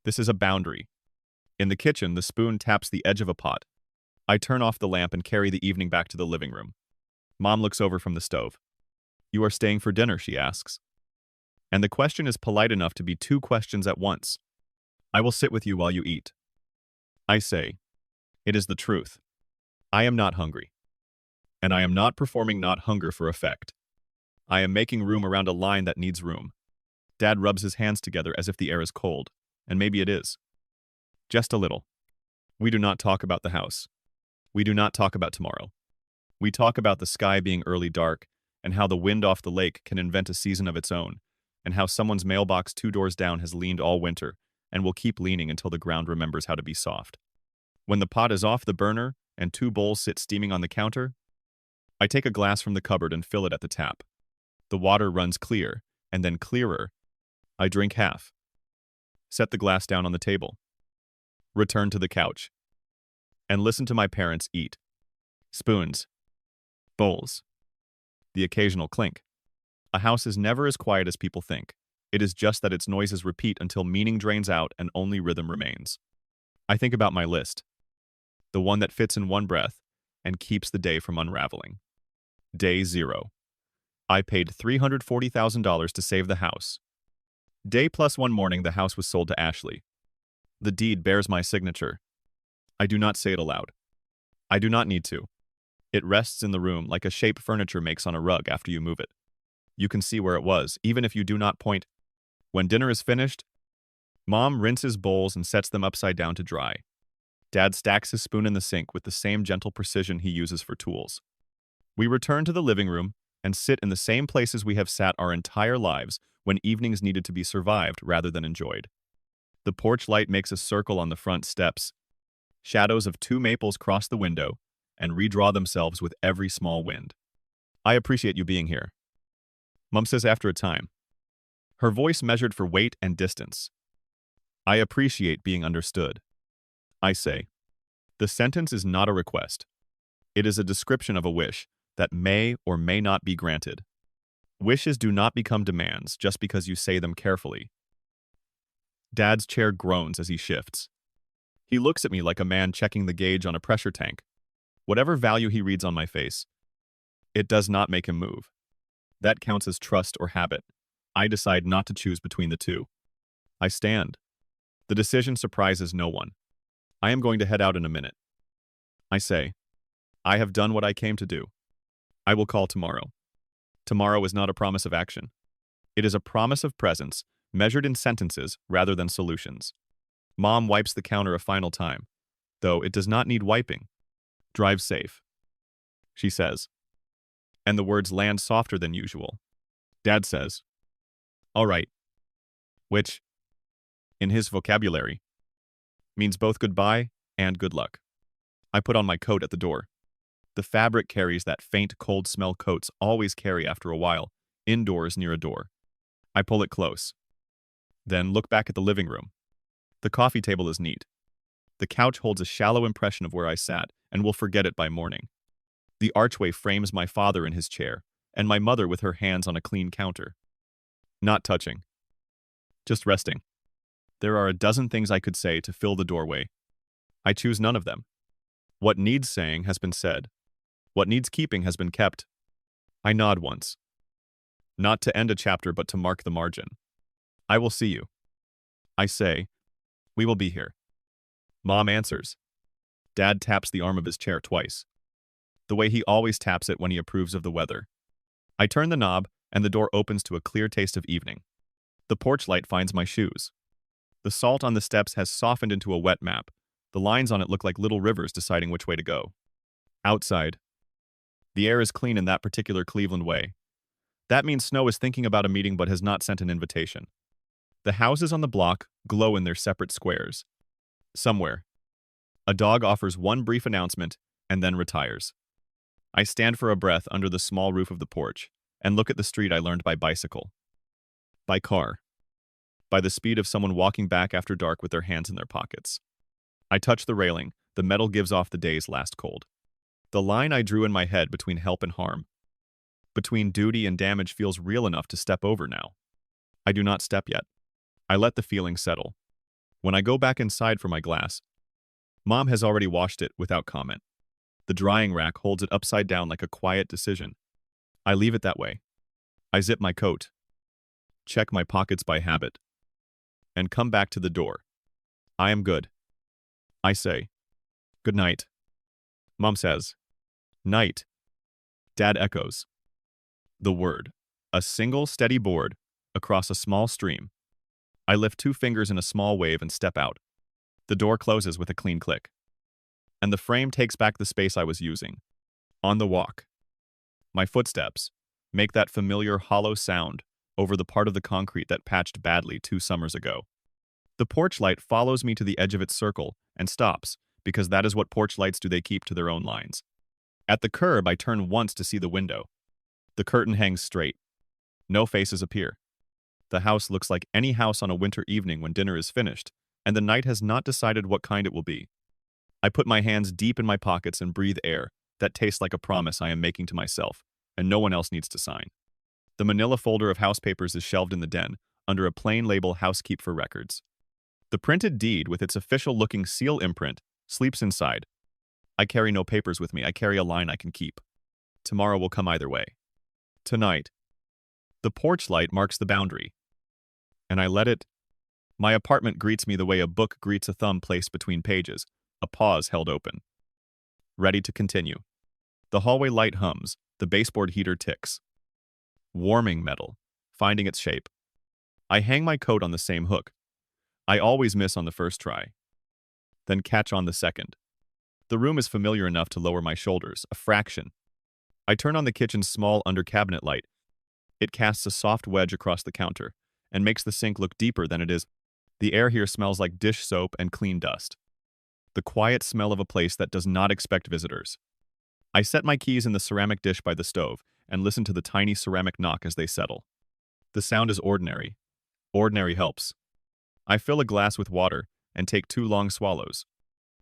This is a boundary. In the kitchen, the spoon taps the edge of a pot. I turn off the lamp and carry the evening back to the living room. Mom looks over from the stove. You are staying for dinner, she asks. And the question is polite enough to be two questions at once. I will sit with you while you eat. I say, it is the truth. I am not hungry. And I am not performing not hunger for effect. I am making room around a line that needs room. Dad rubs his hands together as if the air is cold, and maybe it is. Just a little. We do not talk about the house. We do not talk about tomorrow. We talk about the sky being early dark, and how the wind off the lake can invent a season of its own, and how someone's mailbox 2 doors down has leaned all winter, and will keep leaning until the ground remembers how to be soft. When the pot is off the burner, and 2 bowls sit steaming on the counter, I take a glass from the cupboard and fill it at the tap. The water runs clear, and then clearer. I drink half. Set the glass down on the table. Return to the couch. And listen to my parents eat. Spoons. Bowls. The occasional clink. A house is never as quiet as people think. It is just that its noises repeat until meaning drains out and only rhythm remains. I think about my list. The one that fits in one breath and keeps the day from unraveling. Day 0. I paid $340,000 to save the house. Day plus 1 morning, the house was sold to Ashley. The deed bears my signature. I do not say it aloud. I do not need to. It rests in the room like a shape furniture makes on a rug after you move it. You can see where it was, even if you do not point. When dinner is finished, Mom rinses bowls and sets them upside down to dry. Dad stacks his spoon in the sink with the same gentle precision he uses for tools. We return to the living room and sit in the same places we have sat our entire lives when evenings needed to be survived rather than enjoyed. The porch light makes a circle on the front steps. Shadows of 2 maples cross the window and redraw themselves with every small wind. I appreciate you being here, Mom says after a time, her voice measured for weight and distance. I appreciate being understood. I say, the sentence is not a request. It is a description of a wish that may or may not be granted. Wishes do not become demands just because you say them carefully. Dad's chair groans as he shifts. He looks at me like a man checking the gauge on a pressure tank. Whatever value he reads on my face, it does not make him move. That counts as trust or habit. I decide not to choose between the two. I stand. The decision surprises no one. I am going to head out in a minute. I say, I have done what I came to do. I will call tomorrow. Tomorrow is not a promise of action. It is a promise of presence, measured in sentences rather than solutions. Mom wipes the counter a final time, though it does not need wiping. Drive safe, she says, and the words land softer than usual. Dad says, all right, which, in his vocabulary, means both goodbye and good luck. I put on my coat at the door. The fabric carries that faint, cold smell coats always carry after a while, indoors near a door. I pull it close. Then look back at the living room. The coffee table is neat. The couch holds a shallow impression of where I sat, and will forget it by morning. The archway frames my father in his chair, and my mother with her hands on a clean counter. Not touching. Just resting. There are a dozen things I could say to fill the doorway. I choose none of them. What needs saying has been said. What needs keeping has been kept. I nod once. Not to end a chapter, but to mark the margin. I will see you. I say, we will be here. Mom answers. Dad taps the arm of his chair twice. The way he always taps it when he approves of the weather. I turn the knob, and the door opens to a clear taste of evening. The porch light finds my shoes. The salt on the steps has softened into a wet map. The lines on it look like little rivers deciding which way to go. Outside. The air is clean in that particular Cleveland way. That means Snow is thinking about a meeting but has not sent an invitation. The houses on the block glow in their separate squares. Somewhere, a dog offers one brief announcement and then retires. I stand for a breath under the small roof of the porch and look at the street I learned by bicycle. By car. By the speed of someone walking back after dark with their hands in their pockets. I touch the railing. The metal gives off the day's last cold. The line I drew in my head between help and harm, between duty and damage, feels real enough to step over now. I do not step yet. I let the feeling settle. When I go back inside for my glass, Mom has already washed it without comment. The drying rack holds it upside down like a quiet decision. I leave it that way. I zip my coat, check my pockets by habit, and come back to the door. I am good. I say, good night. Mom says, night. Dad echoes. The word, a single steady board, across a small stream. I lift 2 fingers in a small wave and step out. The door closes with a clean click. And the frame takes back the space I was using. On the walk. My footsteps make that familiar hollow sound over the part of the concrete that patched badly 2 summers ago. The porch light follows me to the edge of its circle and stops, because that is what porch lights do, they keep to their own lines. At the curb, I turn once to see the window. The curtain hangs straight. No faces appear. The house looks like any house on a winter evening when dinner is finished, and the night has not decided what kind it will be. I put my hands deep in my pockets and breathe air that tastes like a promise I am making to myself, and no one else needs to sign. The manila folder of house papers is shelved in the den, under a plain label, Housekeep for Records. The printed deed, with its official-looking seal imprint, sleeps inside. I carry no papers with me. I carry a line I can keep. Tomorrow will come either way. Tonight, the porch light marks the boundary, and I let it. My apartment greets me the way a book greets a thumb placed between pages, a pause held open. Ready to continue. The hallway light hums, the baseboard heater ticks. Warming metal, finding its shape. I hang my coat on the same hook. I always miss on the first try, then catch on the second. The room is familiar enough to lower my shoulders, a fraction. I turn on the kitchen's small under-cabinet light. It casts a soft wedge across the counter and makes the sink look deeper than it is. The air here smells like dish soap and clean dust. The quiet smell of a place that does not expect visitors. I set my keys in the ceramic dish by the stove and listen to the tiny ceramic knock as they settle. The sound is ordinary. Ordinary helps. I fill a glass with water and take 2 long swallows.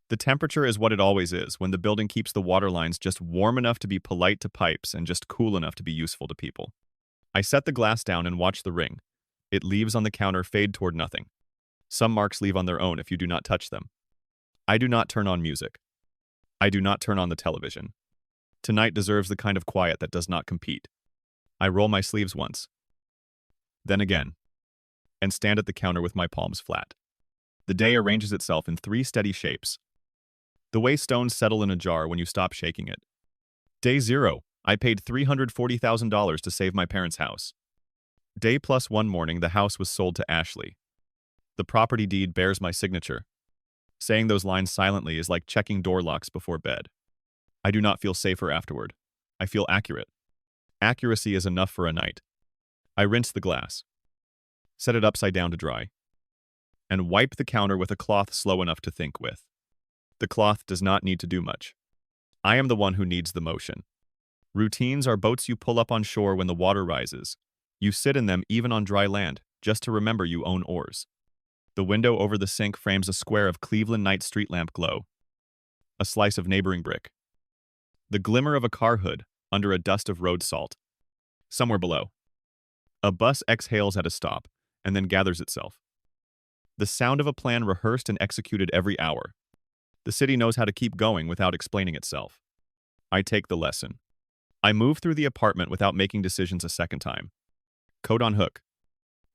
The temperature is what it always is when the building keeps the water lines just warm enough to be polite to pipes and just cool enough to be useful to people. I set the glass down and watch the ring. It leaves on the counter fade toward nothing. Some marks leave on their own if you do not touch them. I do not turn on music. I do not turn on the television. Tonight deserves the kind of quiet that does not compete. I roll my sleeves once, then again, and stand at the counter with my palms flat. The day arranges itself in 3 steady shapes. The way stones settle in a jar when you stop shaking it. Day 0, I paid $340,000 to save my parents' house. Day +1 morning, the house was sold to Ashley. The property deed bears my signature. Saying those lines silently is like checking door locks before bed. I do not feel safer afterward. I feel accurate. Accuracy is enough for a night. I rinse the glass, set it upside down to dry, and wipe the counter with a cloth slow enough to think with. The cloth does not need to do much. I am the one who needs the motion. Routines are boats you pull up on shore when the water rises. You sit in them even on dry land, just to remember you own oars. The window over the sink frames a square of Cleveland night street lamp glow. A slice of neighboring brick. The glimmer of a car hood under a dust of road salt. Somewhere below, a bus exhales at a stop and then gathers itself. The sound of a plan rehearsed and executed every hour. The city knows how to keep going without explaining itself. I take the lesson. I move through the apartment without making decisions a second time. Coat on hook.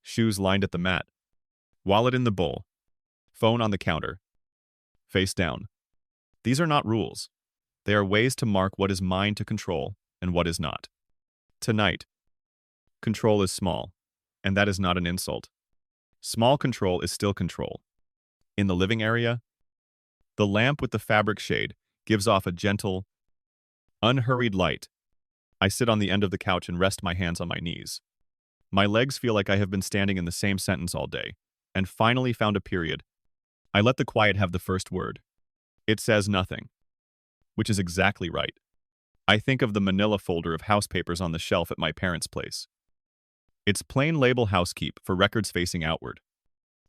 Shoes lined at the mat. Wallet in the bowl. Phone on the counter. Face down. These are not rules. They are ways to mark what is mine to control and what is not. Tonight, control is small, and that is not an insult. Small control is still control. In the living area, the lamp with the fabric shade gives off a gentle, unhurried light. I sit on the end of the couch and rest my hands on my knees. My legs feel like I have been standing in the same sentence all day, and finally found a period. I let the quiet have the first word. It says nothing, which is exactly right. I think of the manila folder of house papers on the shelf at my parents' place. It's plain label housekeep for records facing outward.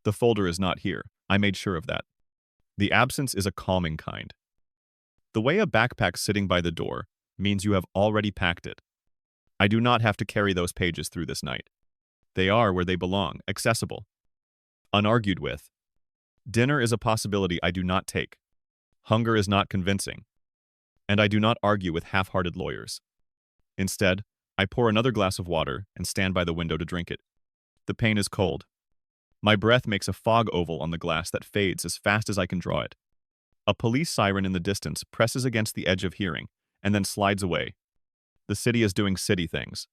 The folder is not here. I made sure of that. The absence is a calming kind. The way a backpack sitting by the door means you have already packed it. I do not have to carry those pages through this night. They are where they belong, accessible, unargued with. Dinner is a possibility I do not take. Hunger is not convincing. And I do not argue with half-hearted lawyers. Instead, I pour another glass of water and stand by the window to drink it. The pain is cold. My breath makes a fog oval on the glass that fades as fast as I can draw it. A police siren in the distance presses against the edge of hearing and then slides away. The city is doing city things.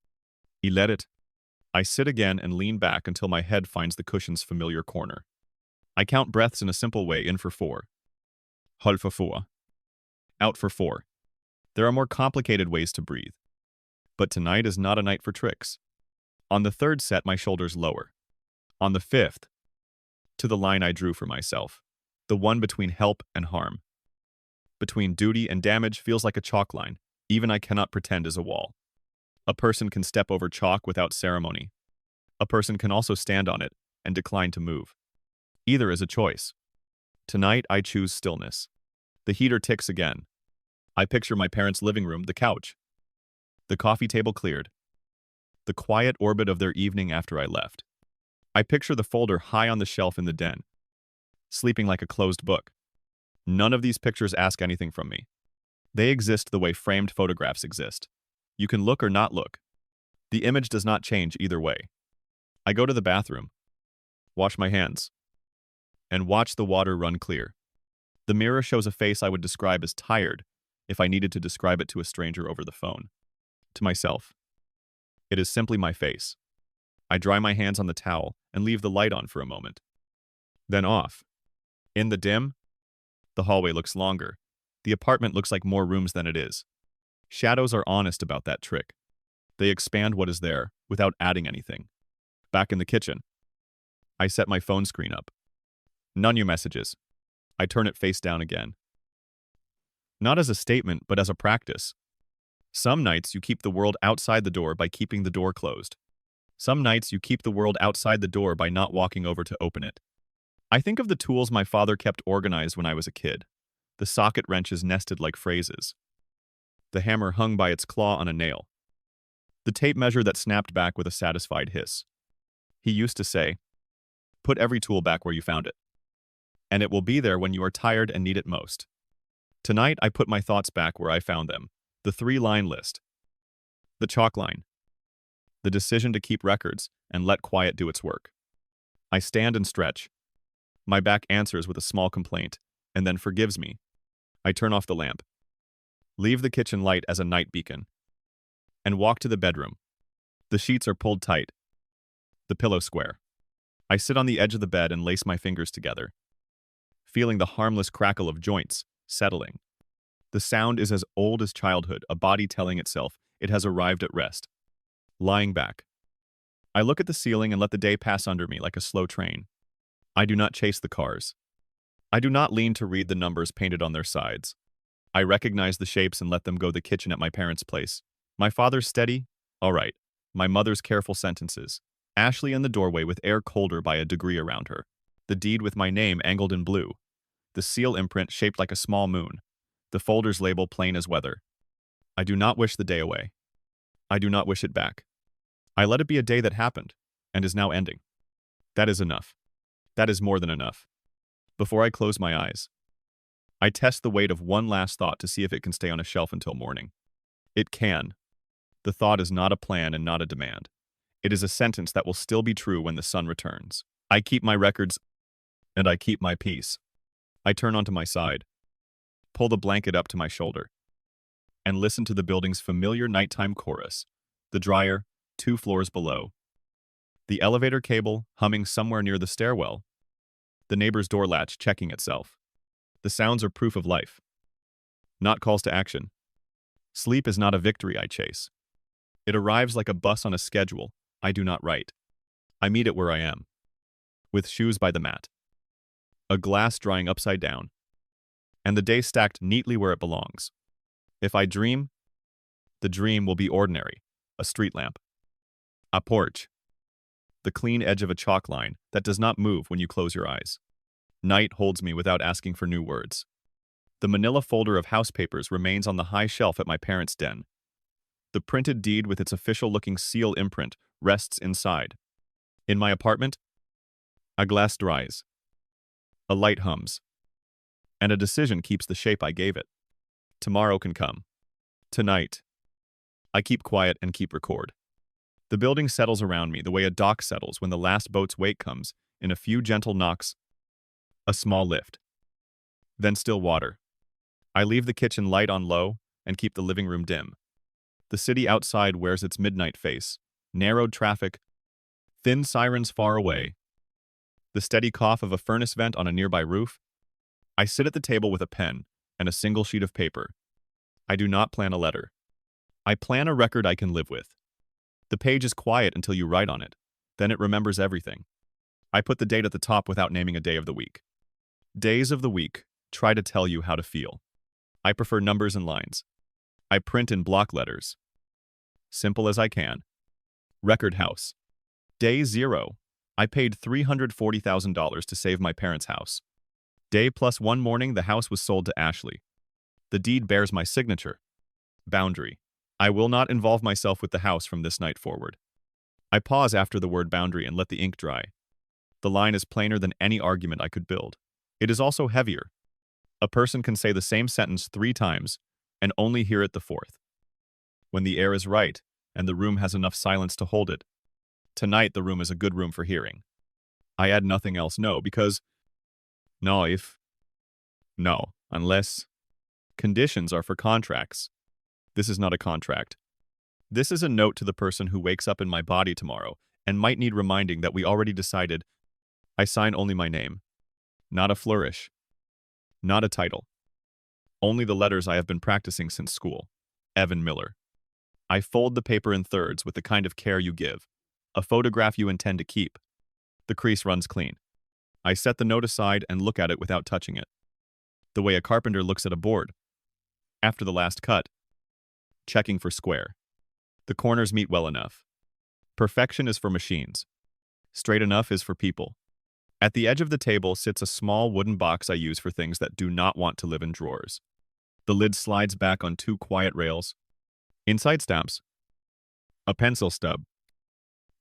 Let it. I sit again and lean back until my head finds the cushion's familiar corner. I count breaths in a simple way: in for 4. Hold for 4. Out for 4. There are more complicated ways to breathe. But tonight is not a night for tricks. On the 3rd set, my shoulders lower. On the 5th, to the line I drew for myself, the one between help and harm. Between duty and damage feels like a chalk line, even I cannot pretend is a wall. A person can step over chalk without ceremony. A person can also stand on it and decline to move. Either is a choice. Tonight I choose stillness. The heater ticks again. I picture my parents' living room, the couch. The coffee table cleared. The quiet orbit of their evening after I left. I picture the folder high on the shelf in the den, sleeping like a closed book. None of these pictures ask anything from me. They exist the way framed photographs exist. You can look or not look. The image does not change either way. I go to the bathroom, wash my hands, and watch the water run clear. The mirror shows a face I would describe as tired if I needed to describe it to a stranger over the phone. To myself, it is simply my face. I dry my hands on the towel and leave the light on for a moment. Then off. In the dim, the hallway looks longer. The apartment looks like more rooms than it is. Shadows are honest about that trick. They expand what is there without adding anything. Back in the kitchen, I set my phone screen up. None new messages. I turn it face down again. Not as a statement, but as a practice. Some nights you keep the world outside the door by keeping the door closed. Some nights you keep the world outside the door by not walking over to open it. I think of the tools my father kept organized when I was a kid. The socket wrenches nested like phrases. The hammer hung by its claw on a nail. The tape measure that snapped back with a satisfied hiss. He used to say, "Put every tool back where you found it, and it will be there when you are tired and need it most." Tonight I put my thoughts back where I found them. The 3-line list. The chalk line. The decision to keep records and let quiet do its work. I stand and stretch. My back answers with a small complaint, and then forgives me. I turn off the lamp, leave the kitchen light as a night beacon, and walk to the bedroom. The sheets are pulled tight, the pillow square. I sit on the edge of the bed and lace my fingers together, feeling the harmless crackle of joints settling. The sound is as old as childhood, a body telling itself it has arrived at rest. Lying back. I look at the ceiling and let the day pass under me like a slow train. I do not chase the cars. I do not lean to read the numbers painted on their sides. I recognize the shapes and let them go the kitchen at my parents' place. My father's steady, all right. My mother's careful sentences. Ashley in the doorway with air colder by a degree around her. The deed with my name angled in blue. The seal imprint shaped like a small moon. The folder's label plain as weather. I do not wish the day away. I do not wish it back. I let it be a day that happened, and is now ending. That is enough. That is more than enough. Before I close my eyes, I test the weight of one last thought to see if it can stay on a shelf until morning. It can. The thought is not a plan and not a demand. It is a sentence that will still be true when the sun returns. I keep my records, and I keep my peace. I turn onto my side, pull the blanket up to my shoulder, and listen to the building's familiar nighttime chorus. The dryer, 2 floors below. The elevator cable humming somewhere near the stairwell. The neighbor's door latch checking itself. The sounds are proof of life, not calls to action. Sleep is not a victory I chase. It arrives like a bus on a schedule I do not write. I meet it where I am, with shoes by the mat, a glass drying upside down, and the day stacked neatly where it belongs. If I dream, the dream will be ordinary, a street lamp, a porch, the clean edge of a chalk line that does not move when you close your eyes. Night holds me without asking for new words. The manila folder of house papers remains on the high shelf at my parents' den. The printed deed with its official-looking seal imprint rests inside. In my apartment, a glass dries, a light hums, and a decision keeps the shape I gave it. Tomorrow can come. Tonight, I keep quiet and keep record. The building settles around me the way a dock settles when the last boat's wake comes, in a few gentle knocks, a small lift, then still water. I leave the kitchen light on low and keep the living room dim. The city outside wears its midnight face, narrowed traffic, thin sirens far away, the steady cough of a furnace vent on a nearby roof. I sit at the table with a pen and a single sheet of paper. I do not plan a letter. I plan a record I can live with. The page is quiet until you write on it. Then it remembers everything. I put the date at the top without naming a day of the week. Days of the week try to tell you how to feel. I prefer numbers and lines. I print in block letters. Simple as I can. Record house. Day 0. I paid $340,000 to save my parents' house. Day plus 1 morning, the house was sold to Ashley. The deed bears my signature. Boundary. I will not involve myself with the house from this night forward. I pause after the word boundary and let the ink dry. The line is plainer than any argument I could build. It is also heavier. A person can say the same sentence 3 times and only hear it the 4th. When the air is right and the room has enough silence to hold it. Tonight, the room is a good room for hearing. I add nothing else, because no, unless conditions are for contracts. This is not a contract. This is a note to the person who wakes up in my body tomorrow and might need reminding that we already decided. I sign only my name. Not a flourish. Not a title. Only the letters I have been practicing since school. Evan Miller. I fold the paper in thirds with the kind of care you give. A photograph you intend to keep. The crease runs clean. I set the note aside and look at it without touching it. The way a carpenter looks at a board. After the last cut. Checking for square. The corners meet well enough. Perfection is for machines. Straight enough is for people. At the edge of the table sits a small wooden box I use for things that do not want to live in drawers. The lid slides back on 2 quiet rails. Inside stamps. A pencil stub.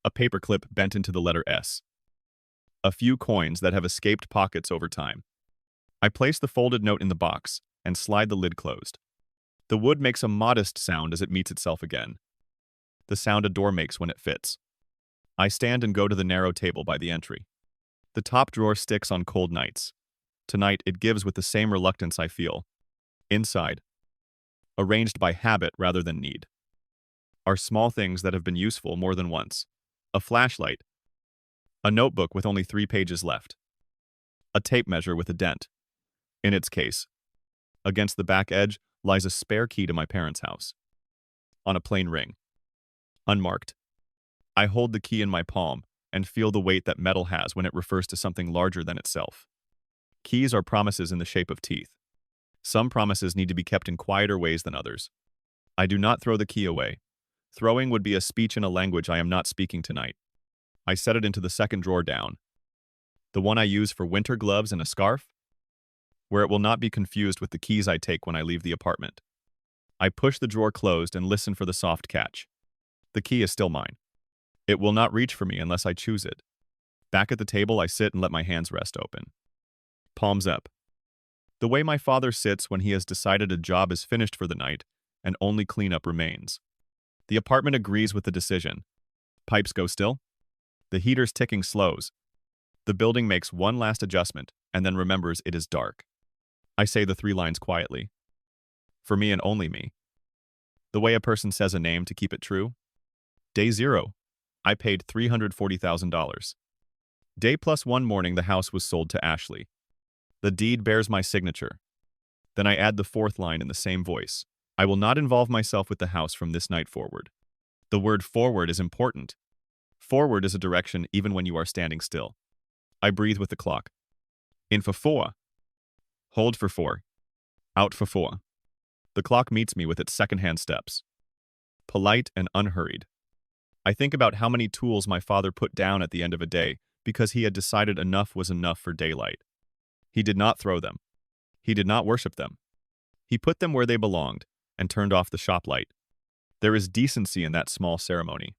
A paper clip bent into the letter S. A few coins that have escaped pockets over time. I place the folded note in the box and slide the lid closed. The wood makes a modest sound as it meets itself again. The sound a door makes when it fits. I stand and go to the narrow table by the entry. The top drawer sticks on cold nights. Tonight, it gives with the same reluctance I feel. Inside, arranged by habit rather than need, are small things that have been useful more than once. A flashlight. A notebook with only 3 pages left. A tape measure with a dent. In its case. Against the back edge, lies a spare key to my parents' house. On a plain ring. Unmarked. I hold the key in my palm and feel the weight that metal has when it refers to something larger than itself. Keys are promises in the shape of teeth. Some promises need to be kept in quieter ways than others. I do not throw the key away. Throwing would be a speech in a language I am not speaking tonight. I set it into the second drawer down. The one I use for winter gloves and a scarf, where it will not be confused with the keys I take when I leave the apartment. I push the drawer closed and listen for the soft catch. The key is still mine. It will not reach for me unless I choose it. Back at the table, I sit and let my hands rest open. Palms up. The way my father sits when he has decided a job is finished for the night and only cleanup remains. The apartment agrees with the decision. Pipes go still. The heater's ticking slows. The building makes one last adjustment and then remembers it is dark. I say the 3 lines quietly. For me and only me. The way a person says a name to keep it true. Day 0. I paid $340,000. Day +1 morning the house was sold to Ashley. The deed bears my signature. Then I add the 4th line in the same voice. I will not involve myself with the house from this night forward. The word forward is important. Forward is a direction even when you are standing still. I breathe with the clock. In for 4. Hold for 4. Out for 4. The clock meets me with its second-hand steps. Polite and unhurried. I think about how many tools my father put down at the end of a day because he had decided enough was enough for daylight. He did not throw them. He did not worship them. He put them where they belonged and turned off the shop light. There is decency in that small ceremony.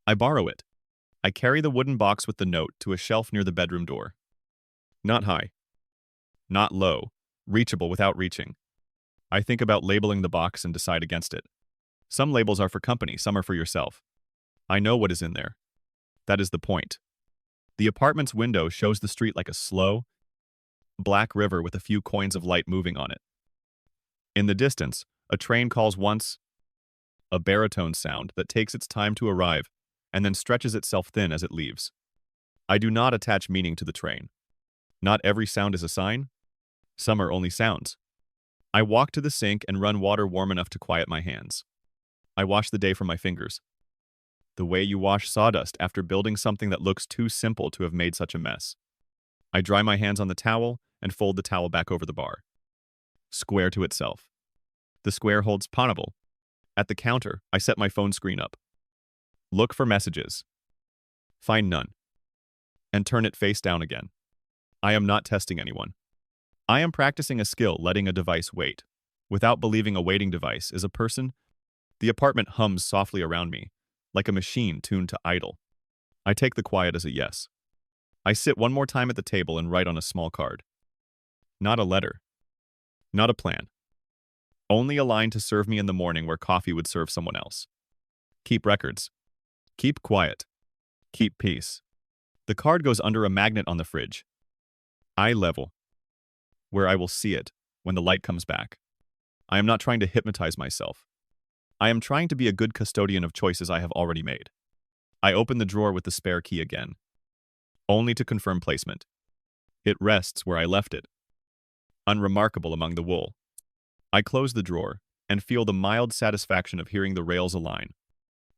I borrow it. I carry the wooden box with the note to a shelf near the bedroom door. Not high. Not low. Reachable without reaching. I think about labeling the box and decide against it. Some labels are for company, some are for yourself. I know what is in there. That is the point. The apartment's window shows the street like a slow, black river with a few coins of light moving on it. In the distance, a train calls once, a baritone sound that takes its time to arrive and then stretches itself thin as it leaves. I do not attach meaning to the train. Not every sound is a sign. Some are only sounds. I walk to the sink and run water warm enough to quiet my hands. I wash the day from my fingers. The way you wash sawdust after building something that looks too simple to have made such a mess. I dry my hands on the towel and fold the towel back over the bar. Square to itself. The square holds Ponable. At the counter, I set my phone screen up. Look for messages. Find none. And turn it face down again. I am not testing anyone. I am practicing a skill letting a device wait. Without believing a waiting device is a person. The apartment hums softly around me, like a machine tuned to idle. I take the quiet as a yes. I sit one more time at the table and write on a small card. Not a letter. Not a plan. Only a line to serve me in the morning where coffee would serve someone else. Keep records. Keep quiet. Keep peace. The card goes under a magnet on the fridge. Eye level. Where I will see it when the light comes back. I am not trying to hypnotize myself. I am trying to be a good custodian of choices I have already made. I open the drawer with the spare key again. Only to confirm placement. It rests where I left it. Unremarkable among the wool. I close the drawer and feel the mild satisfaction of hearing the rails align.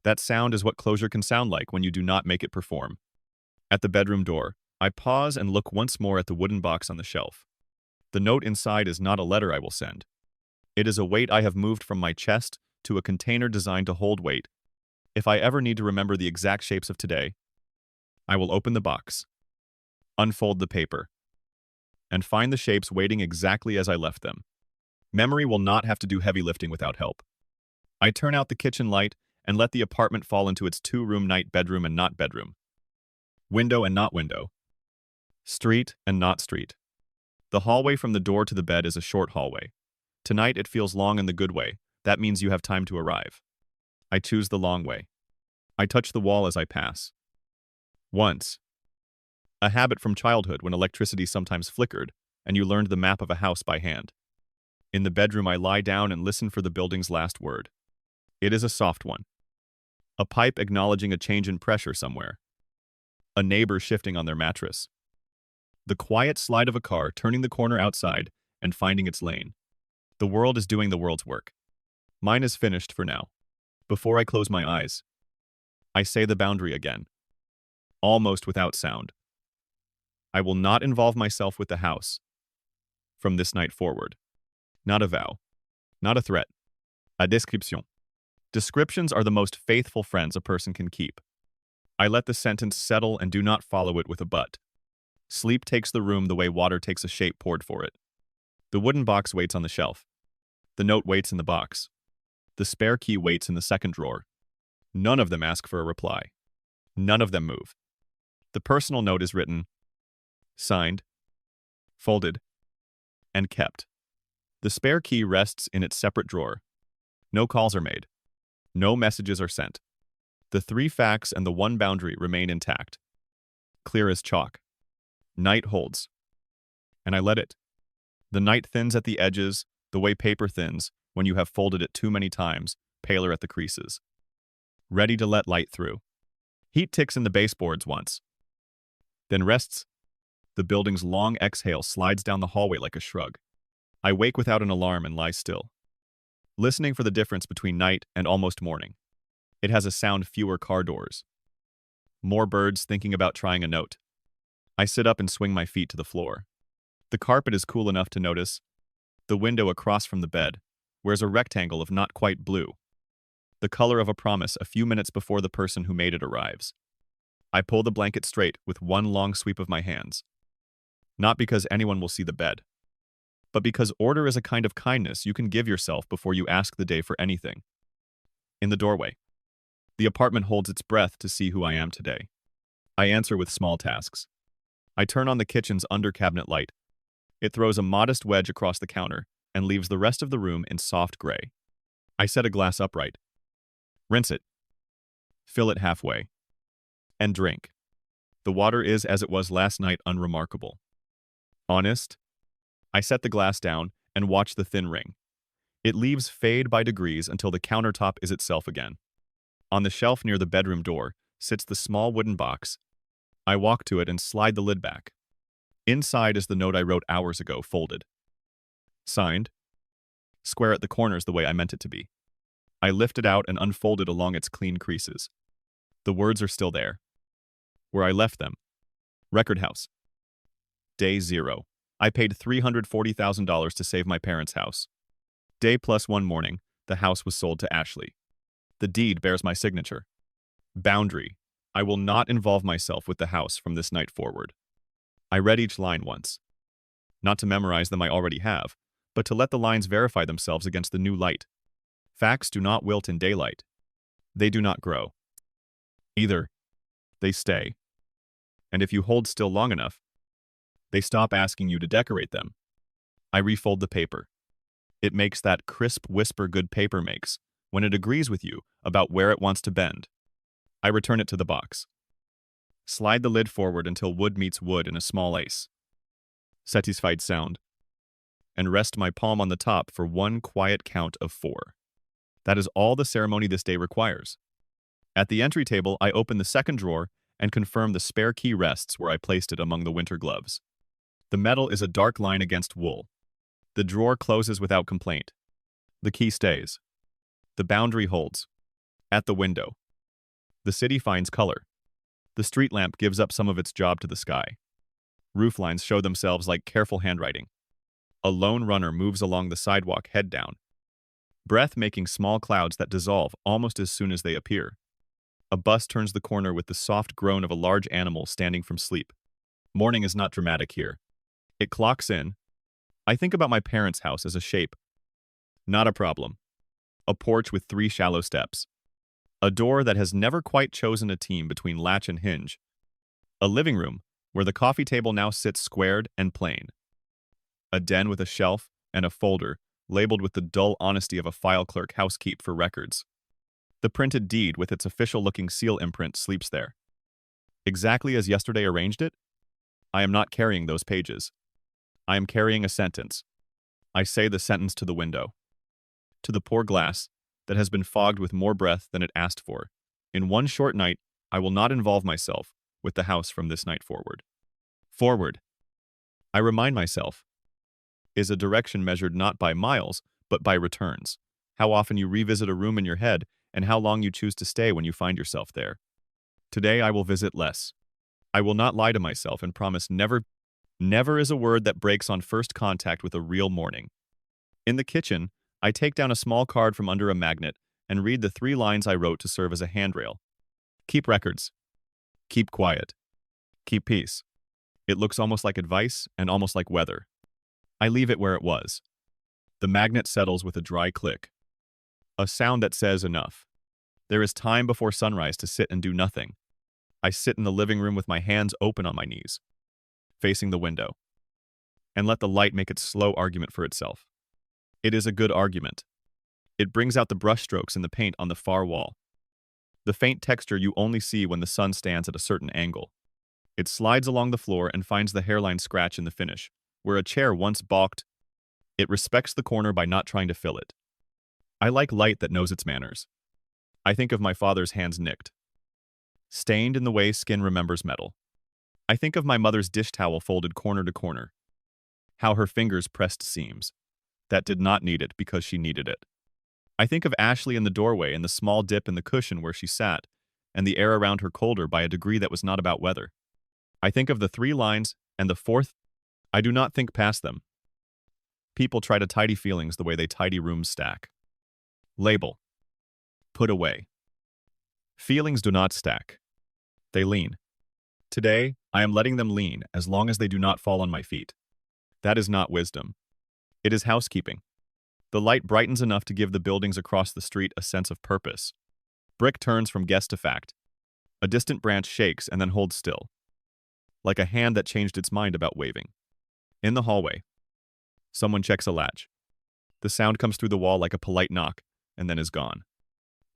That sound is what closure can sound like when you do not make it perform. At the bedroom door, I pause and look once more at the wooden box on the shelf. The note inside is not a letter I will send. It is a weight I have moved from my chest to a container designed to hold weight. If I ever need to remember the exact shapes of today, I will open the box, unfold the paper, and find the shapes waiting exactly as I left them. Memory will not have to do heavy lifting without help. I turn out the kitchen light and let the apartment fall into its 2-room night bedroom and not bedroom. Window and not window. Street and not street. The hallway from the door to the bed is a short hallway. Tonight it feels long in the good way. That means you have time to arrive. I choose the long way. I touch the wall as I pass. Once. A habit from childhood when electricity sometimes flickered and you learned the map of a house by hand. In the bedroom I lie down and listen for the building's last word. It is a soft one. A pipe acknowledging a change in pressure somewhere. A neighbor shifting on their mattress. The quiet slide of a car turning the corner outside and finding its lane. The world is doing the world's work. Mine is finished for now. Before I close my eyes, I say the boundary again, almost without sound. I will not involve myself with the house from this night forward. Not a vow, not a threat, a description. Descriptions are the most faithful friends a person can keep. I let the sentence settle and do not follow it with a but. Sleep takes the room the way water takes a shape poured for it. The wooden box waits on the shelf. The note waits in the box. The spare key waits in the second drawer. None of them ask for a reply. None of them move. The personal note is written, signed, folded, and kept. The spare key rests in its separate drawer. No calls are made. No messages are sent. The 3 facts and the 1 boundary remain intact. Clear as chalk. Night holds. And I let it. The night thins at the edges, the way paper thins when you have folded it too many times, paler at the creases. Ready to let light through. Heat ticks in the baseboards once. Then rests. The building's long exhale slides down the hallway like a shrug. I wake without an alarm and lie still, listening for the difference between night and almost morning. It has a sound fewer car doors. More birds thinking about trying a note. I sit up and swing my feet to the floor. The carpet is cool enough to notice. The window across from the bed wears a rectangle of not quite blue, the color of a promise a few minutes before the person who made it arrives. I pull the blanket straight with one long sweep of my hands. Not because anyone will see the bed, but because order is a kind of kindness you can give yourself before you ask the day for anything. In the doorway, the apartment holds its breath to see who I am today. I answer with small tasks. I turn on the kitchen's under-cabinet light. It throws a modest wedge across the counter and leaves the rest of the room in soft gray. I set a glass upright. Rinse it. Fill it halfway. And drink. The water is, as it was last night, unremarkable. Honest? I set the glass down and watch the thin ring. It leaves fade by degrees until the countertop is itself again. On the shelf near the bedroom door sits the small wooden box. I walk to it and slide the lid back. Inside is the note I wrote hours ago, folded. Signed. Square at the corners the way I meant it to be. I lift it out and unfold it along its clean creases. The words are still there. Where I left them. Record house. Day 0. I paid $340,000 to save my parents' house. Day plus 1 morning, the house was sold to Ashley. The deed bears my signature. Boundary. I will not involve myself with the house from this night forward. I read each line once. Not to memorize them, I already have, but to let the lines verify themselves against the new light. Facts do not wilt in daylight. They do not grow. Either they stay, and if you hold still long enough, they stop asking you to decorate them. I refold the paper. It makes that crisp whisper good paper makes when it agrees with you about where it wants to bend. I return it to the box. Slide the lid forward until wood meets wood in a small ace. Satisfied sound. And rest my palm on the top for 1 quiet count of 4. That is all the ceremony this day requires. At the entry table, I open the second drawer and confirm the spare key rests where I placed it among the winter gloves. The metal is a dark line against wool. The drawer closes without complaint. The key stays. The boundary holds. At the window. The city finds color. The street lamp gives up some of its job to the sky. Roof lines show themselves like careful handwriting. A lone runner moves along the sidewalk head down. Breath making small clouds that dissolve almost as soon as they appear. A bus turns the corner with the soft groan of a large animal standing from sleep. Morning is not dramatic here. It clocks in. I think about my parents' house as a shape. Not a problem. A porch with 3 shallow steps. A door that has never quite chosen a team between latch and hinge. A living room where the coffee table now sits squared and plain. A den with a shelf and a folder labeled with the dull honesty of a file clerk housekeep for records. The printed deed with its official-looking seal imprint sleeps there. Exactly as yesterday arranged it? I am not carrying those pages. I am carrying a sentence. I say the sentence to the window. To the poor glass that has been fogged with more breath than it asked for. In one short night, I will not involve myself with the house from this night forward. Forward. I remind myself, is a direction measured not by miles, but by returns. How often you revisit a room in your head, and how long you choose to stay when you find yourself there. Today I will visit less. I will not lie to myself and promise never. Never is a word that breaks on first contact with a real morning. In the kitchen, I take down a small card from under a magnet and read the 3 lines I wrote to serve as a handrail. Keep records. Keep quiet. Keep peace. It looks almost like advice and almost like weather. I leave it where it was. The magnet settles with a dry click. A sound that says enough. There is time before sunrise to sit and do nothing. I sit in the living room with my hands open on my knees, facing the window, and let the light make its slow argument for itself. It is a good argument. It brings out the brushstrokes in the paint on the far wall, the faint texture you only see when the sun stands at a certain angle. It slides along the floor and finds the hairline scratch in the finish, where a chair once balked. It respects the corner by not trying to fill it. I like light that knows its manners. I think of my father's hands nicked, stained in the way skin remembers metal. I think of my mother's dish towel folded corner to corner, how her fingers pressed seams that did not need it because she needed it. I think of Ashley in the doorway and the small dip in the cushion where she sat, and the air around her colder by a degree that was not about weather. I think of the 3 lines and the 4th. I do not think past them. People try to tidy feelings the way they tidy rooms stack. Label. Put away. Feelings do not stack. They lean. Today, I am letting them lean as long as they do not fall on my feet. That is not wisdom. It is housekeeping. The light brightens enough to give the buildings across the street a sense of purpose. Brick turns from guess to fact. A distant branch shakes and then holds still, like a hand that changed its mind about waving. In the hallway, someone checks a latch. The sound comes through the wall like a polite knock, and then is gone.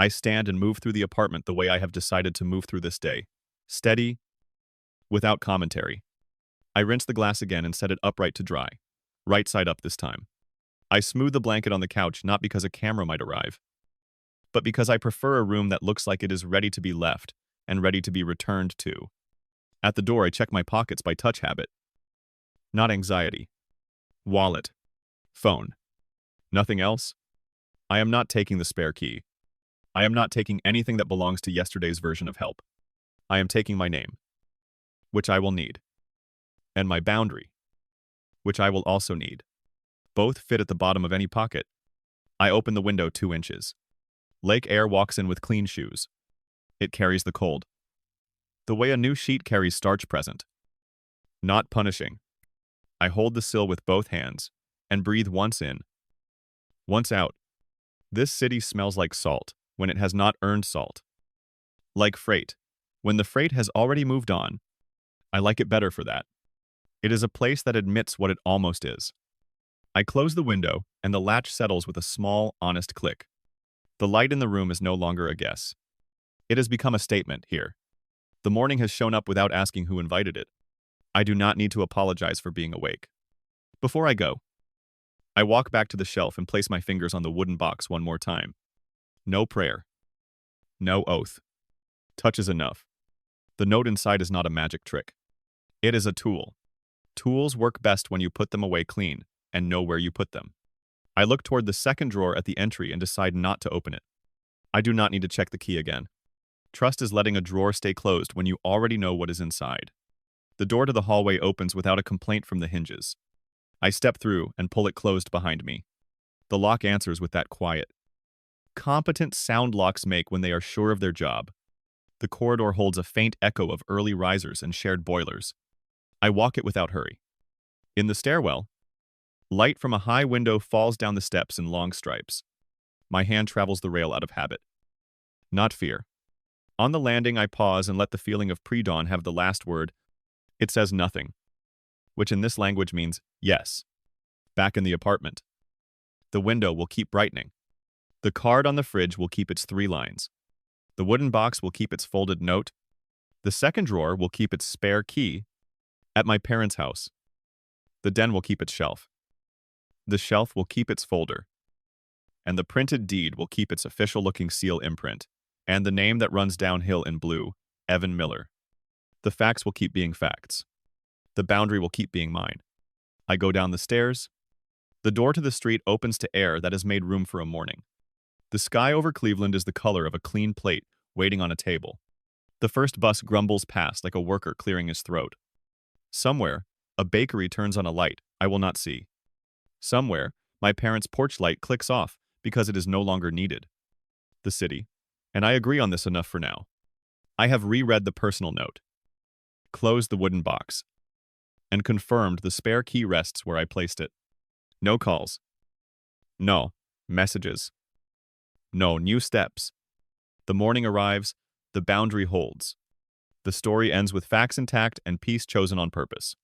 I stand and move through the apartment the way I have decided to move through this day. Steady, without commentary. I rinse the glass again and set it upright to dry. Right side up this time. I smooth the blanket on the couch not because a camera might arrive, but because I prefer a room that looks like it is ready to be left and ready to be returned to. At the door, I check my pockets by touch habit. Not anxiety. Wallet. Phone. Nothing else? I am not taking the spare key. I am not taking anything that belongs to yesterday's version of help. I am taking my name, which I will need, and my boundary, which I will also need. Both fit at the bottom of any pocket. I open the window 2 inches. Lake air walks in with clean shoes. It carries the cold, the way a new sheet carries starch present. Not punishing. I hold the sill with both hands and breathe once in, once out. This city smells like salt when it has not earned salt. Like freight, when the freight has already moved on. I like it better for that. It is a place that admits what it almost is. I close the window, and the latch settles with a small, honest click. The light in the room is no longer a guess. It has become a statement here. The morning has shown up without asking who invited it. I do not need to apologize for being awake. Before I go, I walk back to the shelf and place my fingers on the wooden box one more time. No prayer. No oath. Touch is enough. The note inside is not a magic trick. It is a tool. Tools work best when you put them away clean and know where you put them. I look toward the second drawer at the entry and decide not to open it. I do not need to check the key again. Trust is letting a drawer stay closed when you already know what is inside. The door to the hallway opens without a complaint from the hinges. I step through and pull it closed behind me. The lock answers with that quiet, competent sound locks make when they are sure of their job. The corridor holds a faint echo of early risers and shared boilers. I walk it without hurry. In the stairwell, light from a high window falls down the steps in long stripes. My hand travels the rail out of habit. Not fear. On the landing, I pause and let the feeling of pre-dawn have the last word. It says nothing, which in this language means yes. Back in the apartment. The window will keep brightening. The card on the fridge will keep its 3 lines. The wooden box will keep its folded note. The second drawer will keep its spare key. At my parents' house, the den will keep its shelf. The shelf will keep its folder. And the printed deed will keep its official-looking seal imprint, and the name that runs downhill in blue, Evan Miller. The facts will keep being facts. The boundary will keep being mine. I go down the stairs. The door to the street opens to air that has made room for a morning. The sky over Cleveland is the color of a clean plate waiting on a table. The first bus grumbles past like a worker clearing his throat. Somewhere, a bakery turns on a light I will not see. Somewhere, my parents' porch light clicks off because it is no longer needed. The city. And I agree on this enough for now. I have reread the personal note, closed the wooden box, and confirmed the spare key rests where I placed it. No calls. No messages. No new steps. The morning arrives, the boundary holds. The story ends with facts intact and peace chosen on purpose.